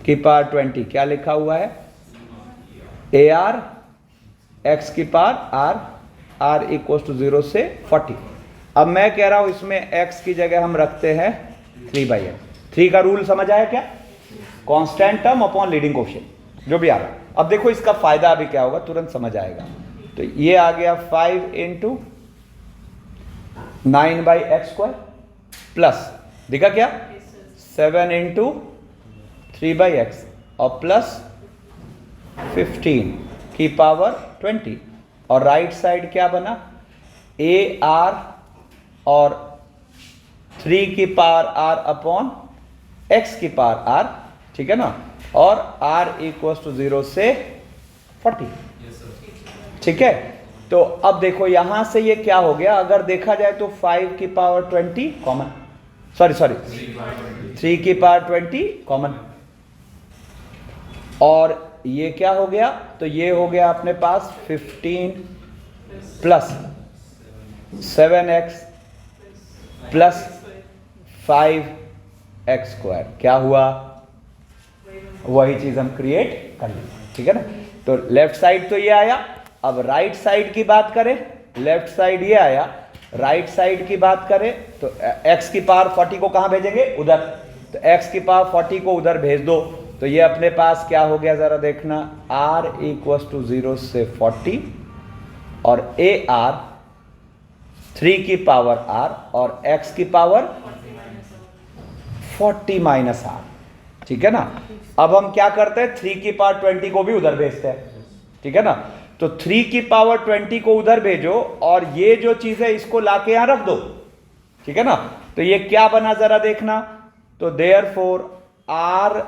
की पावर 20, क्या लिखा हुआ है, AR x की पावर r इक्वल टू 0 से 40। अब मैं कह रहा हूं इसमें x की जगह हम रखते हैं 3/x। 3 का रूल समझ आया क्या, constant term upon leading coefficient, जो भी आ रहा है। अब देखो इसका फायदा अभी क्या होगा, तुरंत समझ आएगा। तो ये आ गया 5 इंटू 9/x² प्लस, दिखा क्या, 7 इंटू 3/x और प्लस 15 की पावर 20, और राइट साइड क्या बना, ए आर और 3 की पावर आर अपॉन एक्स की पावर आर, ठीक है ना, और आर इक्वल टू 0 से 40, ठीक है। तो अब देखो यहां से ये क्या हो गया, अगर देखा जाए तो 5 की पावर 20 कॉमन, सॉरी 3 की पावर 20 कॉमन, और ये क्या हो गया, तो ये हो गया अपने पास 15 plus 7x plus 5x square, क्या हुआ, वही चीज हम क्रिएट कर लेंगे, ठीक है ना। तो लेफ्ट साइड तो ये आया, अब राइट साइड की बात करें, लेफ्ट साइड ये आया, राइट साइड की बात करें तो x की पावर 40 को कहां भेजेंगे, उधर, तो x की पावर 40 को उधर भेज दो, तो ये अपने पास क्या हो गया जरा देखना, r इक्वल टू 0 से 40 और a r 3 की पावर r और x की पावर 40 माइनस r, ठीक है ना। अब हम क्या करते हैं, 3 की पावर 20 को भी उधर भेजते हैं, ठीक है ना। तो 3 की पावर 20 को उधर भेजो और ये जो चीज है इसको लाके यहां रख दो, ठीक है ना। तो ये क्या बना जरा देखना, तो देयरफॉर r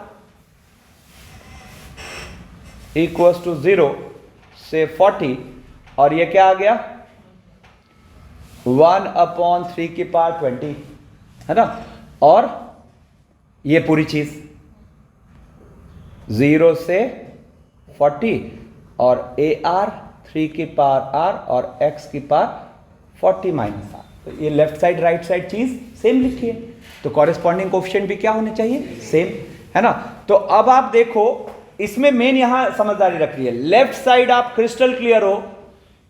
इक्वल्स टू 0 से 40, और ये क्या आ गया 1/3 की पावर 20, है ना, और ये पूरी चीज 0 से 40 और ए आर 3 की पावर आर और x की पावर 40 माइनस आर, तो ये लेफ्ट साइड राइट साइड चीज सेम लिखी है, तो कॉरेस्पॉन्डिंग कोफिशिएंट भी क्या होने चाहिए, सेम, है ना। तो अब आप देखो इसमें मेन यहां समझदारी रखनी है, लेफ्ट साइड आप क्रिस्टल क्लियर हो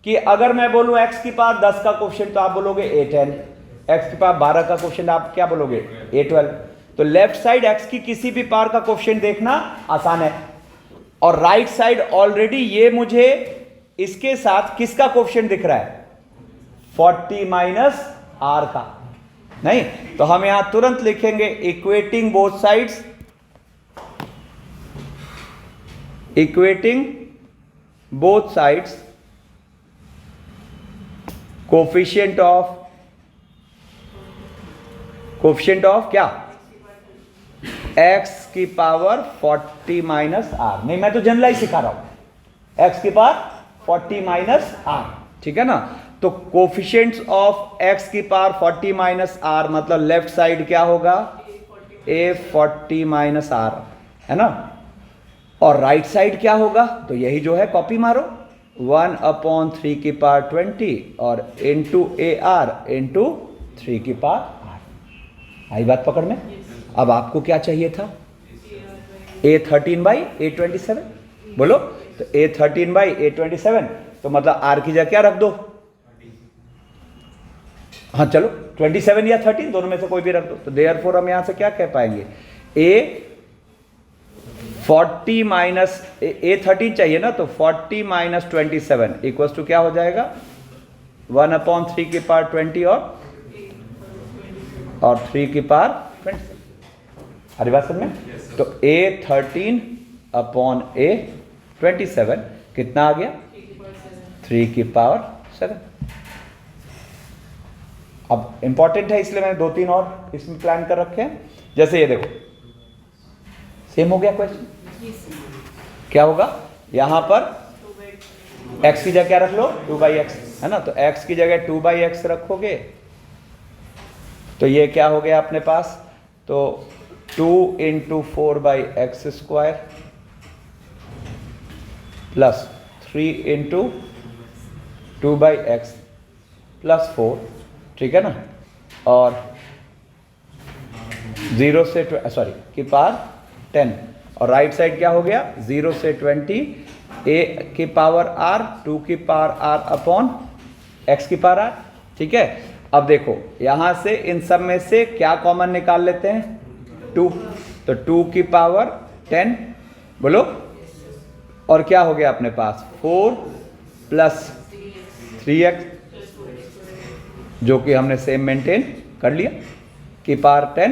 कि अगर मैं बोलूं x की पावर 10 का कोफिशिएंट तो आप बोलोगे a10, x की पावर 12 का कोफिशिएंट आप क्या बोलोगे a12, तो लेफ्ट साइड x की किसी भी पावर का कोफिशिएंट देखना आसान है, और राइट साइड ऑलरेडी ये मुझे इसके साथ किसका कोफिशिएंट दिख रहा है, 40 माइनस आर का, नहीं, तो हम यहां तुरंत लिखेंगे equating both sides, equating both sides coefficient of क्या, x की पावर 40 माइनस आर, नहीं मैं तो जनरलाइज सिखा रहा हूं, x की पावर 40 माइनस आर, ठीक है ना। तो कोफिशिएंट्स ऑफ x की पावर 40 माइनस आर मतलब लेफ्ट साइड क्या होगा, a40 माइनस आर, है ना, और राइट साइड क्या होगा, तो यही जो है कॉपी मारो, 1/3 की पावर 20 और इंटू ए आर इंटू 3 की पावर आर, आई बात पकड़ में। अब आपको क्या चाहिए था, a13/a27, बोलो, तो a13/a27, तो मतलब r की जगह क्या रख दो, हाँ चलो 27 या 13 दोनों में से कोई भी रख दो, तो देयरफॉर हम यहां से क्या कह पाएंगे, a40 माइनस a13 चाहिए ना, तो 40 माइनस 27 इक्वल्स टू क्या हो जाएगा, 1/3 की पावर 20 और 3 की पावर 27, हरी बात समझ में। तो a13/a27 कितना आ गया, 3 की पावर 7। अब इंपॉर्टेंट है इसलिए मैंने 2-3 और इसमें प्लान कर रखे हैं, जैसे ये देखो सेम हो गया क्वेश्चन, क्या होगा यहां पर x की जगह क्या रख लो, 2/x, है ना, तो x की जगह 2/x रखोगे तो ये क्या हो गया अपने पास, तो 2 × 4/x square plus 3 × 2/x plus 4, ठीक है ना, और 0 से की पावर 10, और राइट साइड क्या हो गया, 0 से 20 a की पावर r 2 की पावर r अपॉन x की पावर r, ठीक है। अब देखो यहां से इन सब में से क्या कॉमन निकाल लेते हैं, 2, तो 2 की पावर 10, बोलो, और क्या हो गया अपने पास 4 प्लस 3x, जो कि हमने सेम मेंटेन कर लिया, की पावर 10,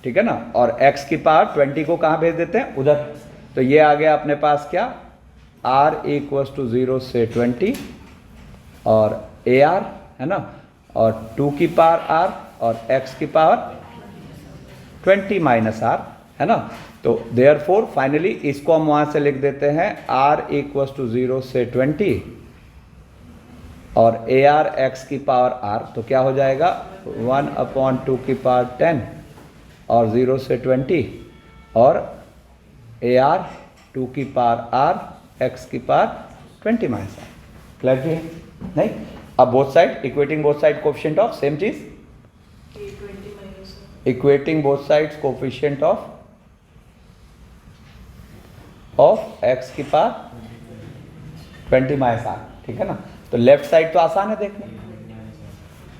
ठीक है ना, और x की पावर 20 को कहां भेज देते हैं, उधर, तो तो ये आ गया अपने पास क्या, r इक्वल्स टू 0 से 20 और AR है ना, और 2 की पावर r और x की पावर 20 माइनस r है ना। तो देयरफॉर फाइनली इसको हम वहां से लिख देते हैं r इक्वल्स टू 0 से 20 और AR x की पावर r, तो क्या हो जाएगा 1/2 की पावर 10 और 0 से 20 और AR 2 की पावर r x की पावर 20 माइनस r। क्लैरिटी है नहीं? अब both side equating both side coefficient of same चीज, equating both sides coefficient of x की पावर 20 माइनस r, ठीक है ना। तो लेफ्ट साइड तो आसान है देखने,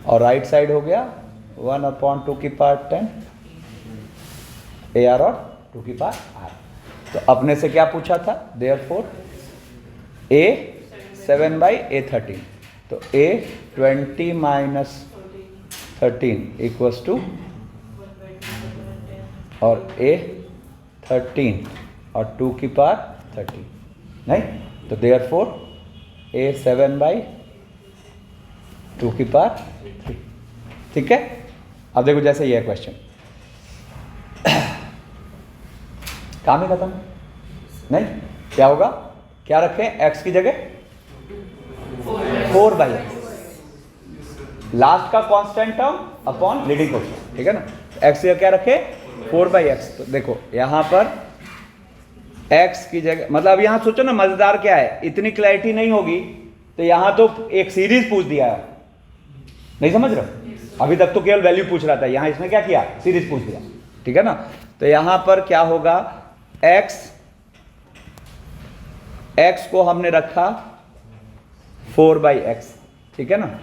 और राइट साइड हो गया 1/2 की पावर 10 AR और 2 की पावर r। तो अपने से क्या पूछा था, देयरफॉर A 7/A13, तो A 20 माइनस 13 इक्वल्स टू, और A 13 और 2 की पावर 30 नहीं, तो देयरफॉर A 7/2 की पावर 3, ठीक है। अब देखो जैसे ये क्वेश्चन काम ही खत्म नहीं, क्या होगा, क्या रखें x की जगह 4/x, लास्ट का constant term upon leading coefficient, ठीक है ना। x की जगह क्या रखे 4/x। तो देखो यहां पर x की जगह, मतलब अब यहां सोचो ना मजेदार क्या है, इतनी क्लैरिटी नहीं होगी तो यहां तो एक सीरीज पूछ दिया है, नहीं समझ रहे हो, अभी तक तो केवल वैल्यू पूछ रहा था, यहां इसने क्या किया, सीरीज पूछ दिया, ठीक है ना। तो यहां पर क्या होगा, x को हमने रखा 4/x, ठीक है ना,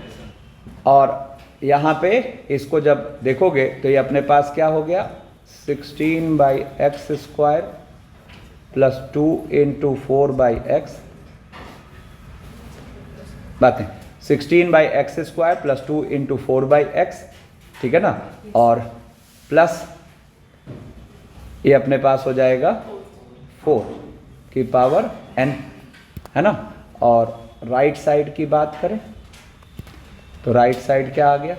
और यहां पे इसको जब देखोगे तो ये अपने पास क्या हो गया 16/x² प्लस 2 इंटू 4/x, बातें 16/x² प्लस 2 इंटू 4/x, ठीक है ना, और प्लस ये अपने पास हो जाएगा 4 की पावर n, है ना। और राइट साइड की बात करें तो राइट साइड क्या आ गया,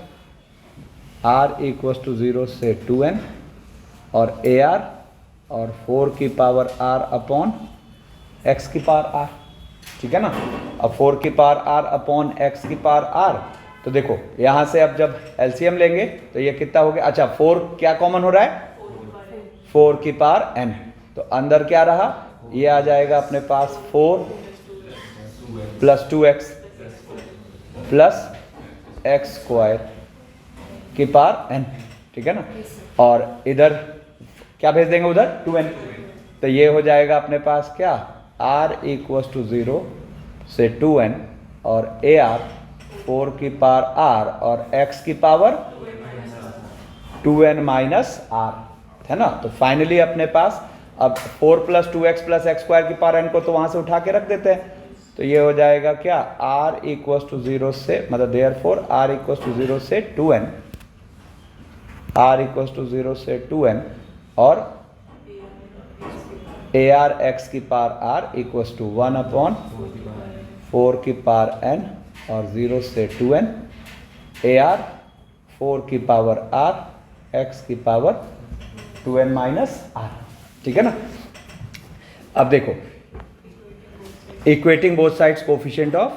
r इक्वल्स टू 0 से 2n और AR और 4 की पावर r अपॉन x की पावर r, ठीक है ना। अब 4 की पावर r अपॉन x की पावर r, तो देखो यहां से अब जब LCM लेंगे तो ये कितना हो गया, अच्छा 4 क्या कॉमन हो रहा है, 4 की पावर n, तो अंदर क्या रहा, ये आ जाएगा अपने पास 4 प्लस 2x प्लस x² की पावर n, ठीक है ना, और इधर क्या भेज देंगे उधर 2n, तो ये हो जाएगा अपने पास क्या, r इक्वल्स टू 0 से 2n और AR 4 की पावर r और x की पावर 2n माइनस r, है ना। तो फाइनली अपने पास अब 4 प्लस 2x प्लस x² की पावर n को तो वहां से उठा के रख देते हैं, तो ये हो जाएगा क्या, r इक्वल्स टू 0 से, मतलब देयरफॉर r इक्वल्स टू 0 से 2n, r इक्वल्स टू 0 से 2n और AR x की पावर r इक्वल्स टू 1/4 की पावर n और 0 से 2n AR 4 की पावर r x की पावर 2n माइनस r, ठीक है ना। अब देखो equating both sides coefficient of,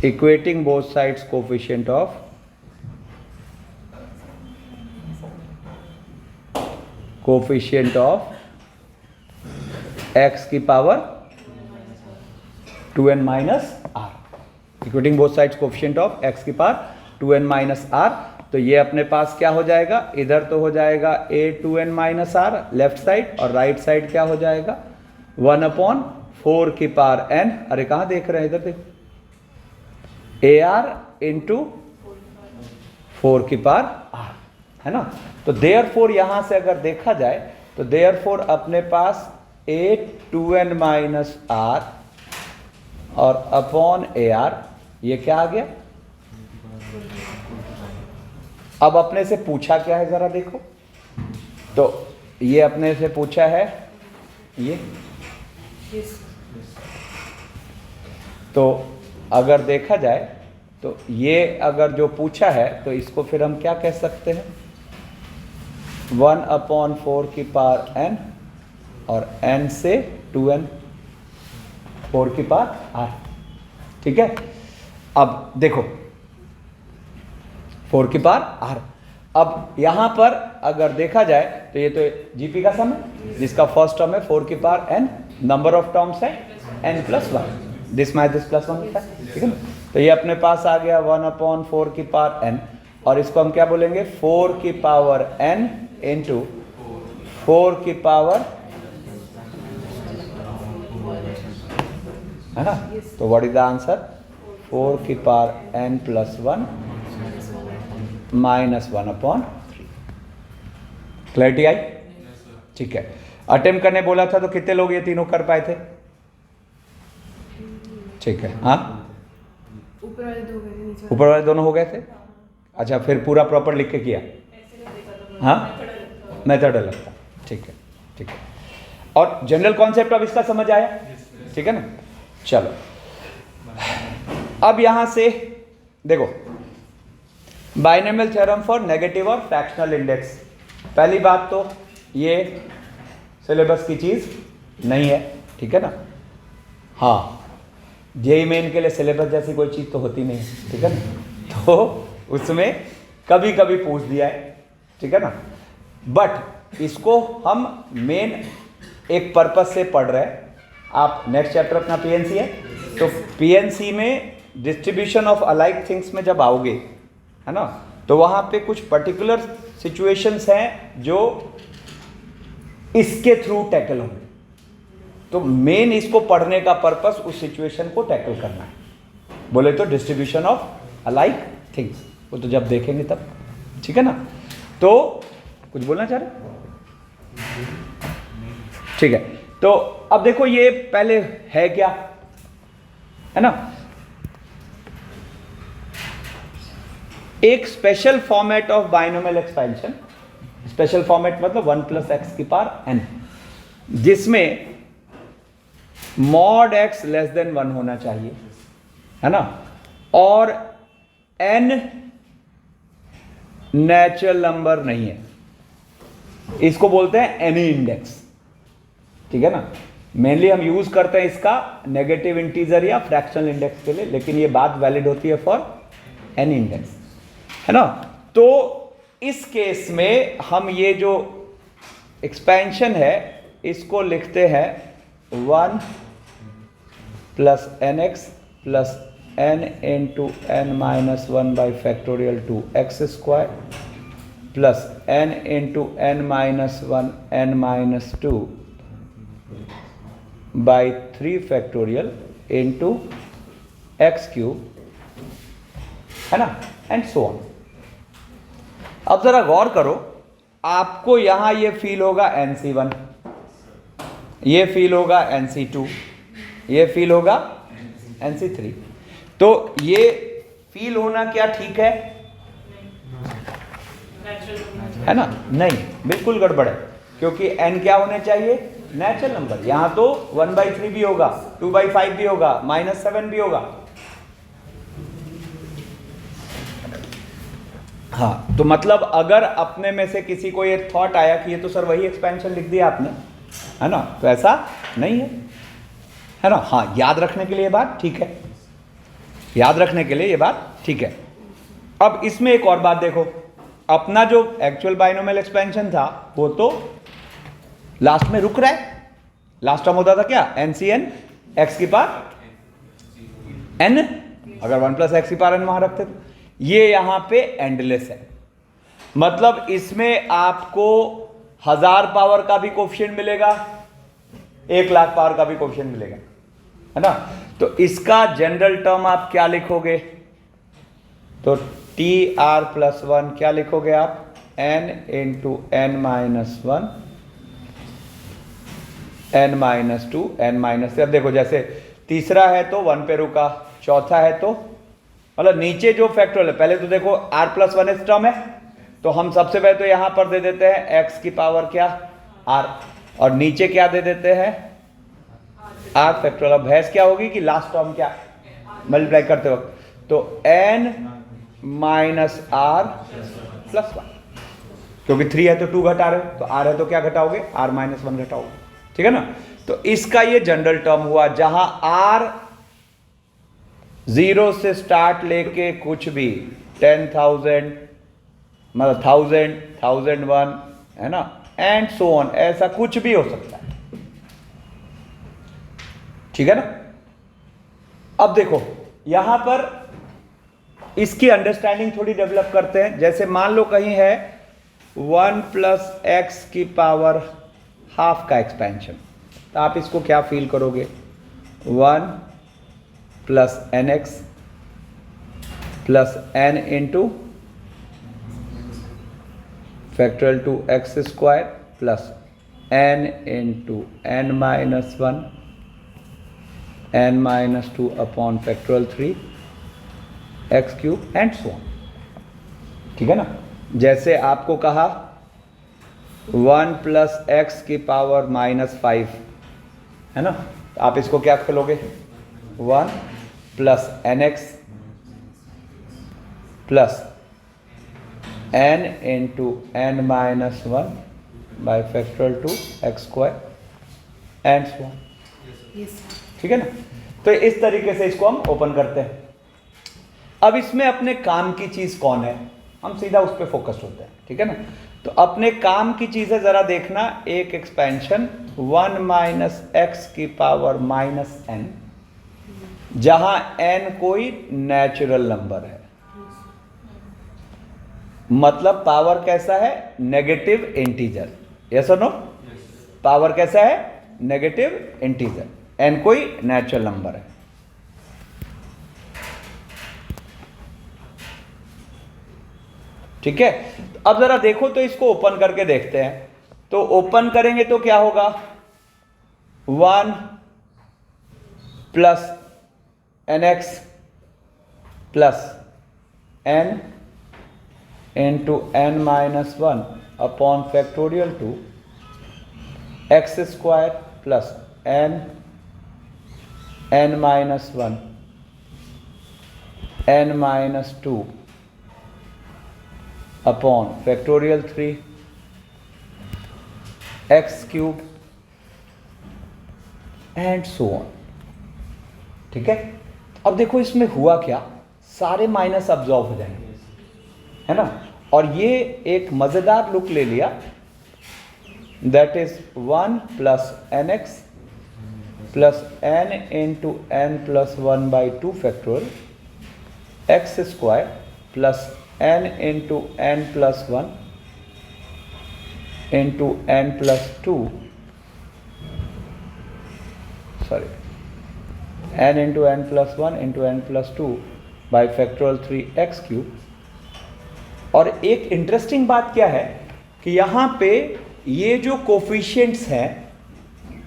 equating both sides coefficient of x की power 2n minus r, equating both sides coefficient of x की पावर 2n माइनस r, तो ये अपने पास क्या हो जाएगा, इधर तो हो जाएगा a2n minus r left side, और राइट साइड क्या हो जाएगा 1/4 की पावर n, अरे कहां देख रहे हैं, इधर देखो AR इंटू 4 की पावर r, है ना। तो देयरफॉर यहां से अगर देखा जाए तो देयरफॉर अपने पास a2n माइनस r और अपॉन AR, ये क्या आ गया। अब अपने से पूछा क्या है जरा देखो, तो ये अपने से पूछा है ये तो अगर देखा जाए तो ये अगर जो पूछा है तो इसको फिर हम क्या कह सकते हैं, 1/4 की पावर n और n से 2n 4 की पावर r, ठीक है। अब देखो 4 की पावर r, अब यहां पर अगर देखा जाए तो ये तो जीपी का सम है जिसका फर्स्ट टर्म है 4 की power n, number of terms है n+1, this minus this plus 1 होता है, ठीक है ना। तो ये अपने पास आ गया 1/4 की पावर n, और इसको हम क्या बोलेंगे 4 की पावर n इंटू 4 की पावर, है ना। तो व्हाट इज द आंसर, 4 की पावर n+1 -1/3। क्लैरिटी आई, ठीक है। अटेम्प्ट करने बोला था तो कितने लोग ये तीनों कर पाए थे, ठीक है। हाँ, ऊपर वाले दोनों हो गए थे। अच्छा, फिर पूरा प्रॉपर लिख के किया, हाँ मेथड अलग था, ठीक है, ठीक है। और जनरल कॉन्सेप्ट अब इसका समझ आया, ठीक है ना। चलो अब यहां से देखो बाइनोमियल थ्योरम फॉर नेगेटिव और फ्रैक्शनल इंडेक्स। पहली बात तो ये सिलेबस की चीज नहीं है, ठीक है ना। हाँ, जेईई मेन के लिए सिलेबस जैसी कोई चीज तो होती नहीं, ठीक है ना। तो उसमें कभी कभी पूछ दिया है, ठीक है ना। बट इसको हम मेन एक पर्पस से पढ़ रहे हैं। आप नेक्स्ट चैप्टर अपना पीएनसी है, तो पीएनसी में डिस्ट्रीब्यूशन ऑफ अलाइक थिंग्स में जब आओगे, है ना, तो वहां पे कुछ पर्टिकुलर सिचुएशंस हैं जो इसके थ्रू टैकल होंगे। तो मेन इसको पढ़ने का पर्पस उस सिचुएशन को टैकल करना है। बोले तो डिस्ट्रीब्यूशन ऑफ अलाइक थिंग्स, वो तो जब देखेंगे तब, ठीक है ना। तो कुछ बोलना चाह रहे, ठीक है। तो अब देखो ये पहले है क्या, है ना, एक special format of binomial expansion. Special format मतलब 1 + x की पावर n, जिसमें mod x < 1 होना चाहिए, है ना, और n नेचुरल नंबर नहीं है। इसको बोलते हैं एनी इंडेक्स, ठीक है ना। मेनली हम यूज करते हैं इसका नेगेटिव इंटीजर या फ्रैक्शनल इंडेक्स के लिए, लेकिन ये बात वैलिड होती है फॉर एनी इंडेक्स, है ना। तो इस केस में हम ये जो एक्सपेंशन है इसको लिखते हैं 1 + nx + n × n - 1 / 2x² + n × n - 1 n - 2 / 3 × x³ है ना, एंड सो ऑन। अब जरा गौर करो, आपको यहां ये फील होगा NC1, ये फील होगा NC2, ये फील होगा NC3। तो ये फील होना क्या ठीक है ना? नहीं, बिल्कुल गड़बड़ है, क्योंकि n क्या होने चाहिए, नेचुरल नंबर। यहां तो 1/3 भी होगा, 2/5 भी होगा, -7 भी होगा। हाँ, तो मतलब अगर अपने में से किसी को ये थॉट आया कि ये तो सर वही एक्सपेंशन लिख दिया आपने, है ना, तो ऐसा नहीं है ना। हाँ, याद रखने के लिए ये बात ठीक है, याद रखने के लिए ये बात ठीक है। अब इसमें एक और बात देखो, अपना जो एक्चुअल बाइनोमियल एक्सपेंशन था वो तो लास्ट में रुक रहा है। लास्ट टर्म होता था क्या, NCN x की पावर n, अगर 1 + x की पावर n वहां रखते तो ये यहां पे एंडलेस है। मतलब इसमें आपको 1000 पावर का भी कोफिशिएंट मिलेगा, 1,00,000 पावर का भी कोफिशिएंट मिलेगा, है ना। तो इसका जनरल टर्म आप क्या लिखोगे, तो TR+1 क्या लिखोगे आप, n × n - 1 n - 2 n - 3। अब देखो जैसे तीसरा है तो 1 पे रुका, चौथा है तो मतलब नीचे जो फैक्टोरियल है, पहले तो देखो R+1 इस टर्म है, तो हम सबसे पहले तो यहां पर दे देते हैं x की पावर क्या, r, और नीचे क्या दे देते हैं, आर फैक्टोरियल। अब भैंस क्या होगी कि लास्ट टर्म क्या मल्टीप्लाई करते वक्त, तो n माइनस आर प्लस 1, क्योंकि 3 है तो 2 घटा रहे हो, तो r है तो क्या घटाओगे, r माइनस 1 घटाओगे, ठीक है ना। तो इसका ये जनरल टर्म हुआ, जहां r 0 से स्टार्ट लेके कुछ भी 10,000 मतलब 1000, 1001 है ना, एंड सो ऑन, ऐसा कुछ भी हो सकता है, ठीक है ना। अब देखो यहां पर इसकी अंडरस्टैंडिंग थोड़ी डेवलप करते हैं। जैसे मान लो कहीं है 1 प्लस एक्स की पावर हाफ का एक्सपेंशन, तो आप इसको क्या फील करोगे, 1 plus n x plus n into factorial two x square plus n into n minus 1 n minus 2 upon factorial 3 x cube and so on, ठीक है ना। जैसे आपको कहा 1 प्लस एक्स की पावर माइनस 5 है ना, तो आप इसको क्या खोलोगे, 1 plus n x plus n into n minus 1 by factorial two x square and so on, ठीक है ना। तो इस तरीके से इसको हम ओपन करते हैं। अब इसमें अपने काम की चीज कौन है, हम सीधा उस पर फोकस होते हैं, ठीक है ना। तो अपने काम की चीजें जरा देखना, एक एक्सपेंशन 1 माइनस एक्स की पावर माइनस एन, जहां एन कोई नेचुरल नंबर है, मतलब पावर कैसा है, नेगेटिव इंटीजर, यस और नो, पावर कैसा है, नेगेटिव इंटीजर, एन कोई नेचुरल नंबर है। ठीक है, अब जरा देखो तो इसको ओपन करके देखते हैं। तो ओपन करेंगे तो क्या होगा, 1 plus n x plus n into n minus 1 upon factorial two x square plus n n minus 1 n minus 2 upon factorial 3 x cube and so on, ठीक है। अब देखो इसमें हुआ क्या, सारे माइनस अब्जॉर्ब हो जाएंगे, है ना, और ये एक मजेदार लुक ले लिया, that is 1 plus n x plus n into n plus 1 by 2 factorial x square plus n into n plus 1 into n plus 2 sorry n into n plus 1 into n plus 2 by factorial 3 x cube. और एक interesting बात क्या है कि यहाँ पे ये जो कोफिशिएंट्स हैं,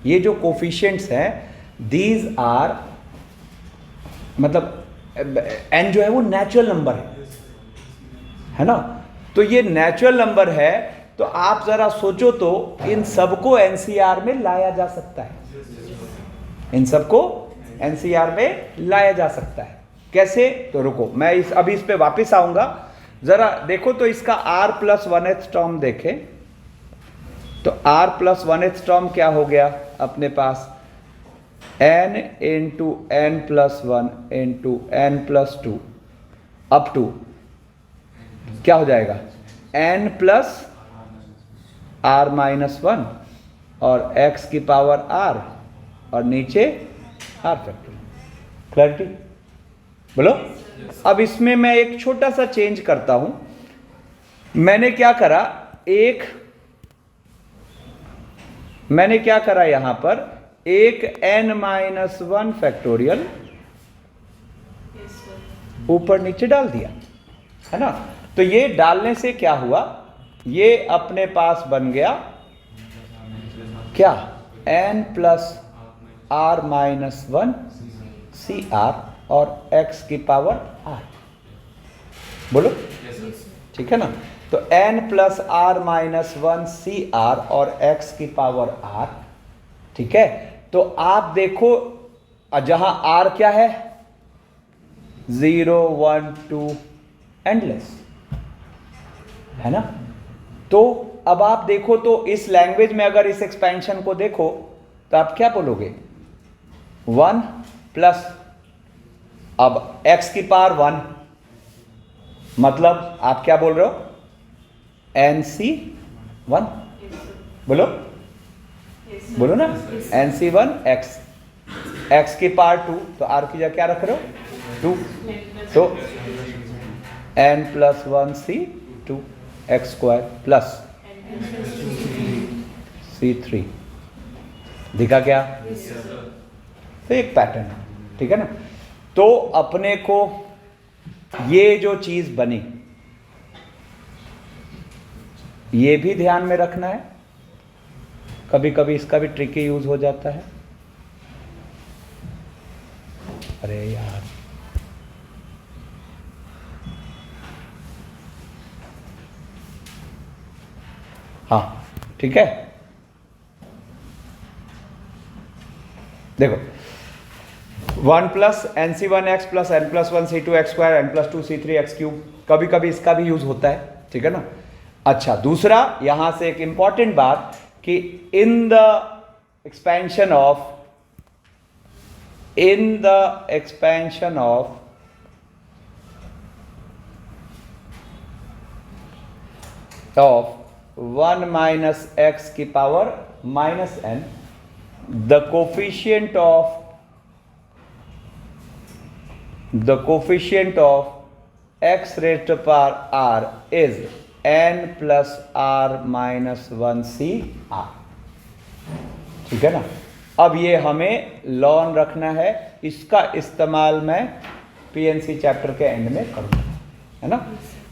ये जो कोफिशिएंट्स हैं, दीज आर मतलब n जो है वो नेचुरल नंबर है ना। तो ये नेचुरल नंबर है, तो आप जरा सोचो तो इन सबको एनसीआर में लाया जा सकता है, इन सबको एनसीआर में लाया जा सकता है। कैसे, तो रुको मैं अभी इस पे वापस आऊंगा। जरा देखो तो इसका r प्लस 1th टर्म देखें, तो r प्लस 1th टर्म क्या हो गया अपने पास, n into n plus 1 into n plus 2 up to क्या हो जाएगा, n प्लस r माइनस 1 और x की पावर r और नीचे r फैक्टोरियल। क्लैरिटी बोलो। अब इसमें मैं एक छोटा सा चेंज करता हूं। मैंने क्या करा यहां पर, एक n माइनस 1 फैक्टोरियल ऊपर नीचे डाल दिया, है ना। तो ये डालने से क्या हुआ, ये अपने पास बन गया क्या, n plus r minus 1 C r और x की पावर r। बोलो, ठीक है ना। तो n plus r minus 1 C r और x की पावर r, ठीक है। तो आप देखो जहां r क्या है, 0 1 2 एंडलेस, है ना। तो अब आप देखो तो इस लैंग्वेज में अगर इस एक्सपेंशन को देखो तो आप क्या बोलोगे, 1 प्लस अब x की पावर 1, मतलब आप क्या बोल रहे हो, NC1, बोलो बोलो ना, NC1 x की पावर 2, तो r की जगह क्या रख रहे हो 2, तो n plus 1 C2 x square plus C3, दिखा क्या, तो एक पैटर्न है, ठीक है ना। तो अपने को ये जो चीज बनी ये भी ध्यान में रखना है, कभी कभी इसका भी ट्रिकी यूज हो जाता है। अरे यार, हाँ ठीक है, देखो 1 plus NC1x plus n plus 1 C2 x square n plus 2 C3 x cube, कभी कभी इसका भी यूज होता है, ठीक है ना। अच्छा, दूसरा यहां से एक इंपॉर्टेंट बात कि in the expansion of of 1 minus x की power minus n, the coefficient of x raised to power r is n plus r minus 1 c r, ठीक है ना। अब ये हमें लॉन रखना है, इसका इस्तेमाल मैं PNC चैप्टर के एंड में करूंगा, है ना,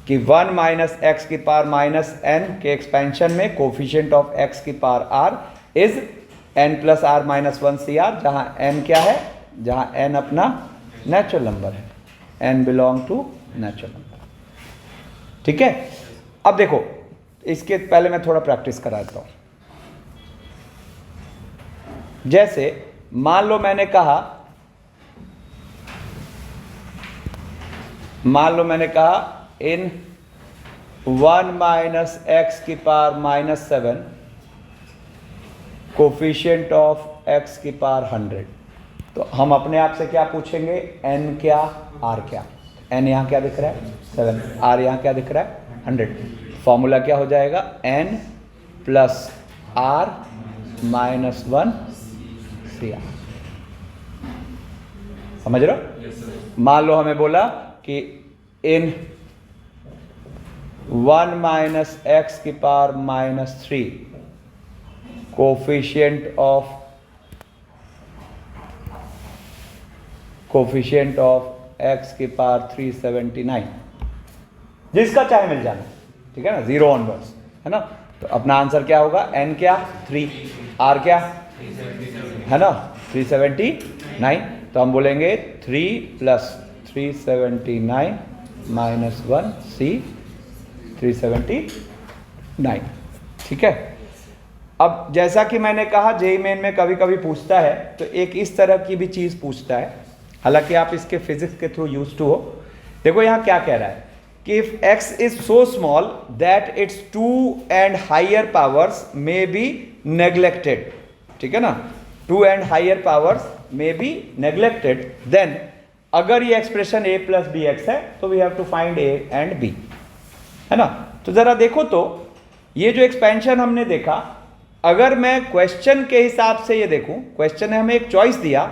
कि 1 माइनस एक्स की पावर माइनस n के एक्सपेंशन में कोफिशिएंट ऑफ x की power r is n plus r minus 1 C r, जहां n क्या है, जहां n अपना नेचुरल नंबर है, n belong to natural number, ठीक है। अब देखो, इसके पहले मैं थोड़ा प्रैक्टिस करा देता हूं। जैसे मान लो मैंने कहा इन 1 माइनस एक्स की power minus 7 coefficient of x की पावर 100, तो हम अपने आप से क्या पूछेंगे, n क्या r क्या, n यहाँ क्या दिख रहा है 7, r यहाँ क्या दिख रहा है 100, फॉर्मूला क्या हो जाएगा n plus r minus 1 C r, समझ रहे हो। मान लो हमें बोला कि इन 1 माइनस एक्स की power minus 3 coefficient of x की पावर 379, जिसका चाहे मिल जाना, ठीक है ना, 0 ऑनवर्ड्स, है ना। तो अपना आंसर क्या होगा, n क्या 3, r क्या है ना 379, तो हम बोलेंगे 3 प्लस 379 माइनस 1 c 379, ठीक है। अब जैसा कि मैंने कहा जेईई मेन में कभी कभी पूछता है, तो एक इस तरह की भी चीज पूछता है, हालांकि आप इसके फिजिक्स के थ्रू यूज्ड टू हो। देखो यहां क्या कह रहा है कि if x is so small that it's 2 and higher powers may be neglected, ठीक है ना, 2 and higher powers may be neglected, then अगर ये expression a plus B x है तो we have to find a and b, है ना। तो जरा देखो तो ये जो एक्सपेंशन हमने देखा, अगर मैं क्वेश्चन के हिसाब से ये देखूं, क्वेश्चन ने हमें एक चॉइस दिया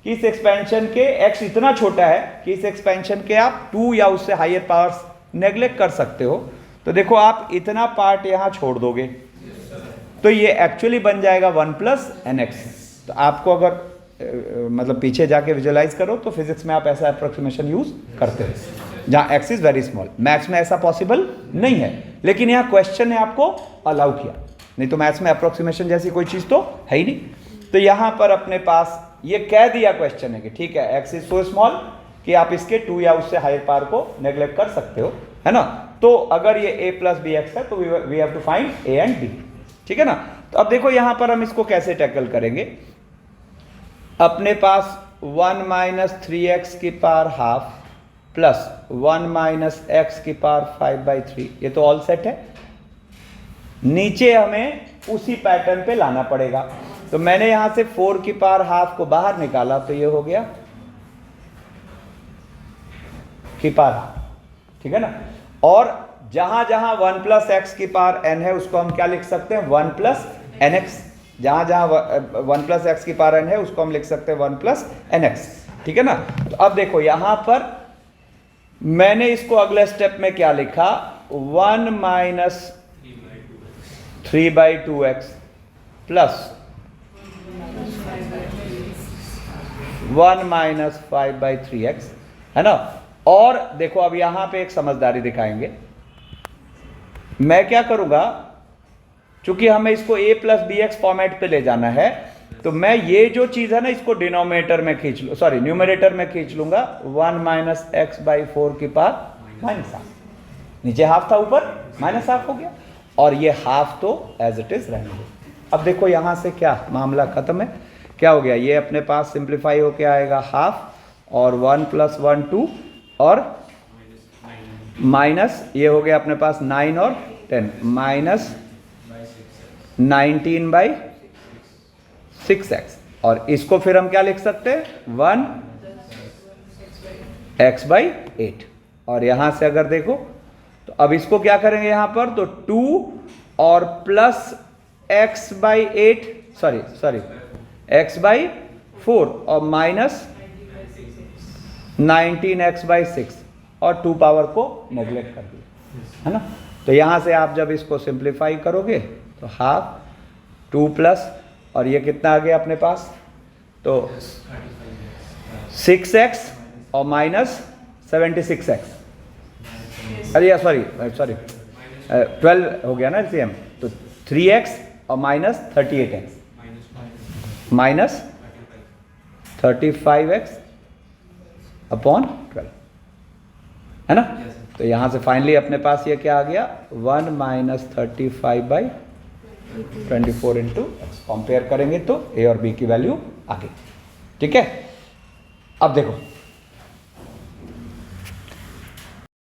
कि इस एक्सपेंशन के x इतना छोटा है कि इस एक्सपेंशन के आप 2 या उससे हायर पावर्स नेग्लेक्ट कर सकते हो, तो देखो आप इतना पार्ट यहां छोड़ दोगे तो ये एक्चुअली बन जाएगा 1 प्लस nx। तो आपको अगर मतलब पीछे जाके विजुअलाइज करो तो फिजिक्स में आप ऐसा अप्रोक्सीमेशन यूज करते हो जहां x is very small. Maths में ऐसा पॉसिबल नहीं है, लेकिन यहाँ क्वेश्चन ने आपको अलाउ किया, नहीं तो मैथ्स में अप्रोक्सीमेशन जैसी कोई चीज तो है ही नहीं। तो यहां पर अपने पास ये कह दिया क्वेश्चन है कि ठीक है x इज सो स्मॉल कि आप इसके 2 या उससे हायर पावर को नेग्लेक्ट कर सकते हो, है ना। तो अगर ये a प्लस बी एक्स है तो we have to find a and b, ठीक है ना। तो अब देखो यहां पर हम इसको कैसे टैकल करेंगे। अपने पास 1 माइनस 3x की power half plus 1 minus x की पावर 5/3, ये तो ऑल सेट है। नीचे हमें उसी पैटर्न पे लाना पड़ेगा। तो मैंने यहां से 4 की पावर हाफ को बाहर निकाला तो ये हो गया की पावर हाफ, ठीक है ना। और जहां जहां 1 प्लस एक्स की पावर n है उसको हम क्या लिख सकते हैं 1 प्लस एन एक्स। जहां जहां 1 प्लस एक्स की पावर n है उसको हम लिख सकते हैं 1 प्लस एन एक्स, ठीक है ना। तो अब देखो यहां पर मैंने इसको अगले स्टेप में क्या लिखा 1 minus 3/2x plus 1 minus 5/3x, है ना। और देखो अब यहां पे एक समझदारी दिखाएंगे। मैं क्या करूंगा, चूंकि हमें इसको a plus B x format पे ले जाना है, तो मैं ये जो चीज है ना इसको डिनोमिनेटर में खींच लू, सॉरी न्यूमरेटर में खींच लूंगा 1 माइनस x/4 की पावर माइनस हाफ। नीचे हाफ था, ऊपर माइनस हाफ हो गया, और ये हाफ तो एज इट इज रहने दो। अब देखो यहां से क्या मामला खत्म है, क्या हो गया, ये अपने पास सिंप्लीफाई होके आएगा हाफ, और 1 प्लस 1 2, और माइनस ये हो गया अपने पास 9 और 10, माइनस 19/6x। और इसको फिर हम क्या लिख सकते हैं 1x/8। और यहां से अगर देखो तो अब इसको क्या करेंगे यहां पर, तो 2 और प्लस x/8, सॉरी x/4 और माइनस 19x/6 और 2 पावर को नेग्लेक्ट कर दिया, है ना। तो यहां से आप जब इसको सिंप्लीफाई करोगे तो हाफ 2 प्लस, और ये कितना आ गया अपने पास, तो 6x और माइनस 76x, अरे सॉरी 12 हो गया ना एलसीएम, तो 3x और minus 38x minus 35x upon 12, है ना। तो यहां से फाइनली अपने पास ये क्या आ गया 1 माइनस 35/24 इंटू एक्स। कंपेयर करेंगे तो ए और बी की वैल्यू आ गई, ठीक है। अब देखो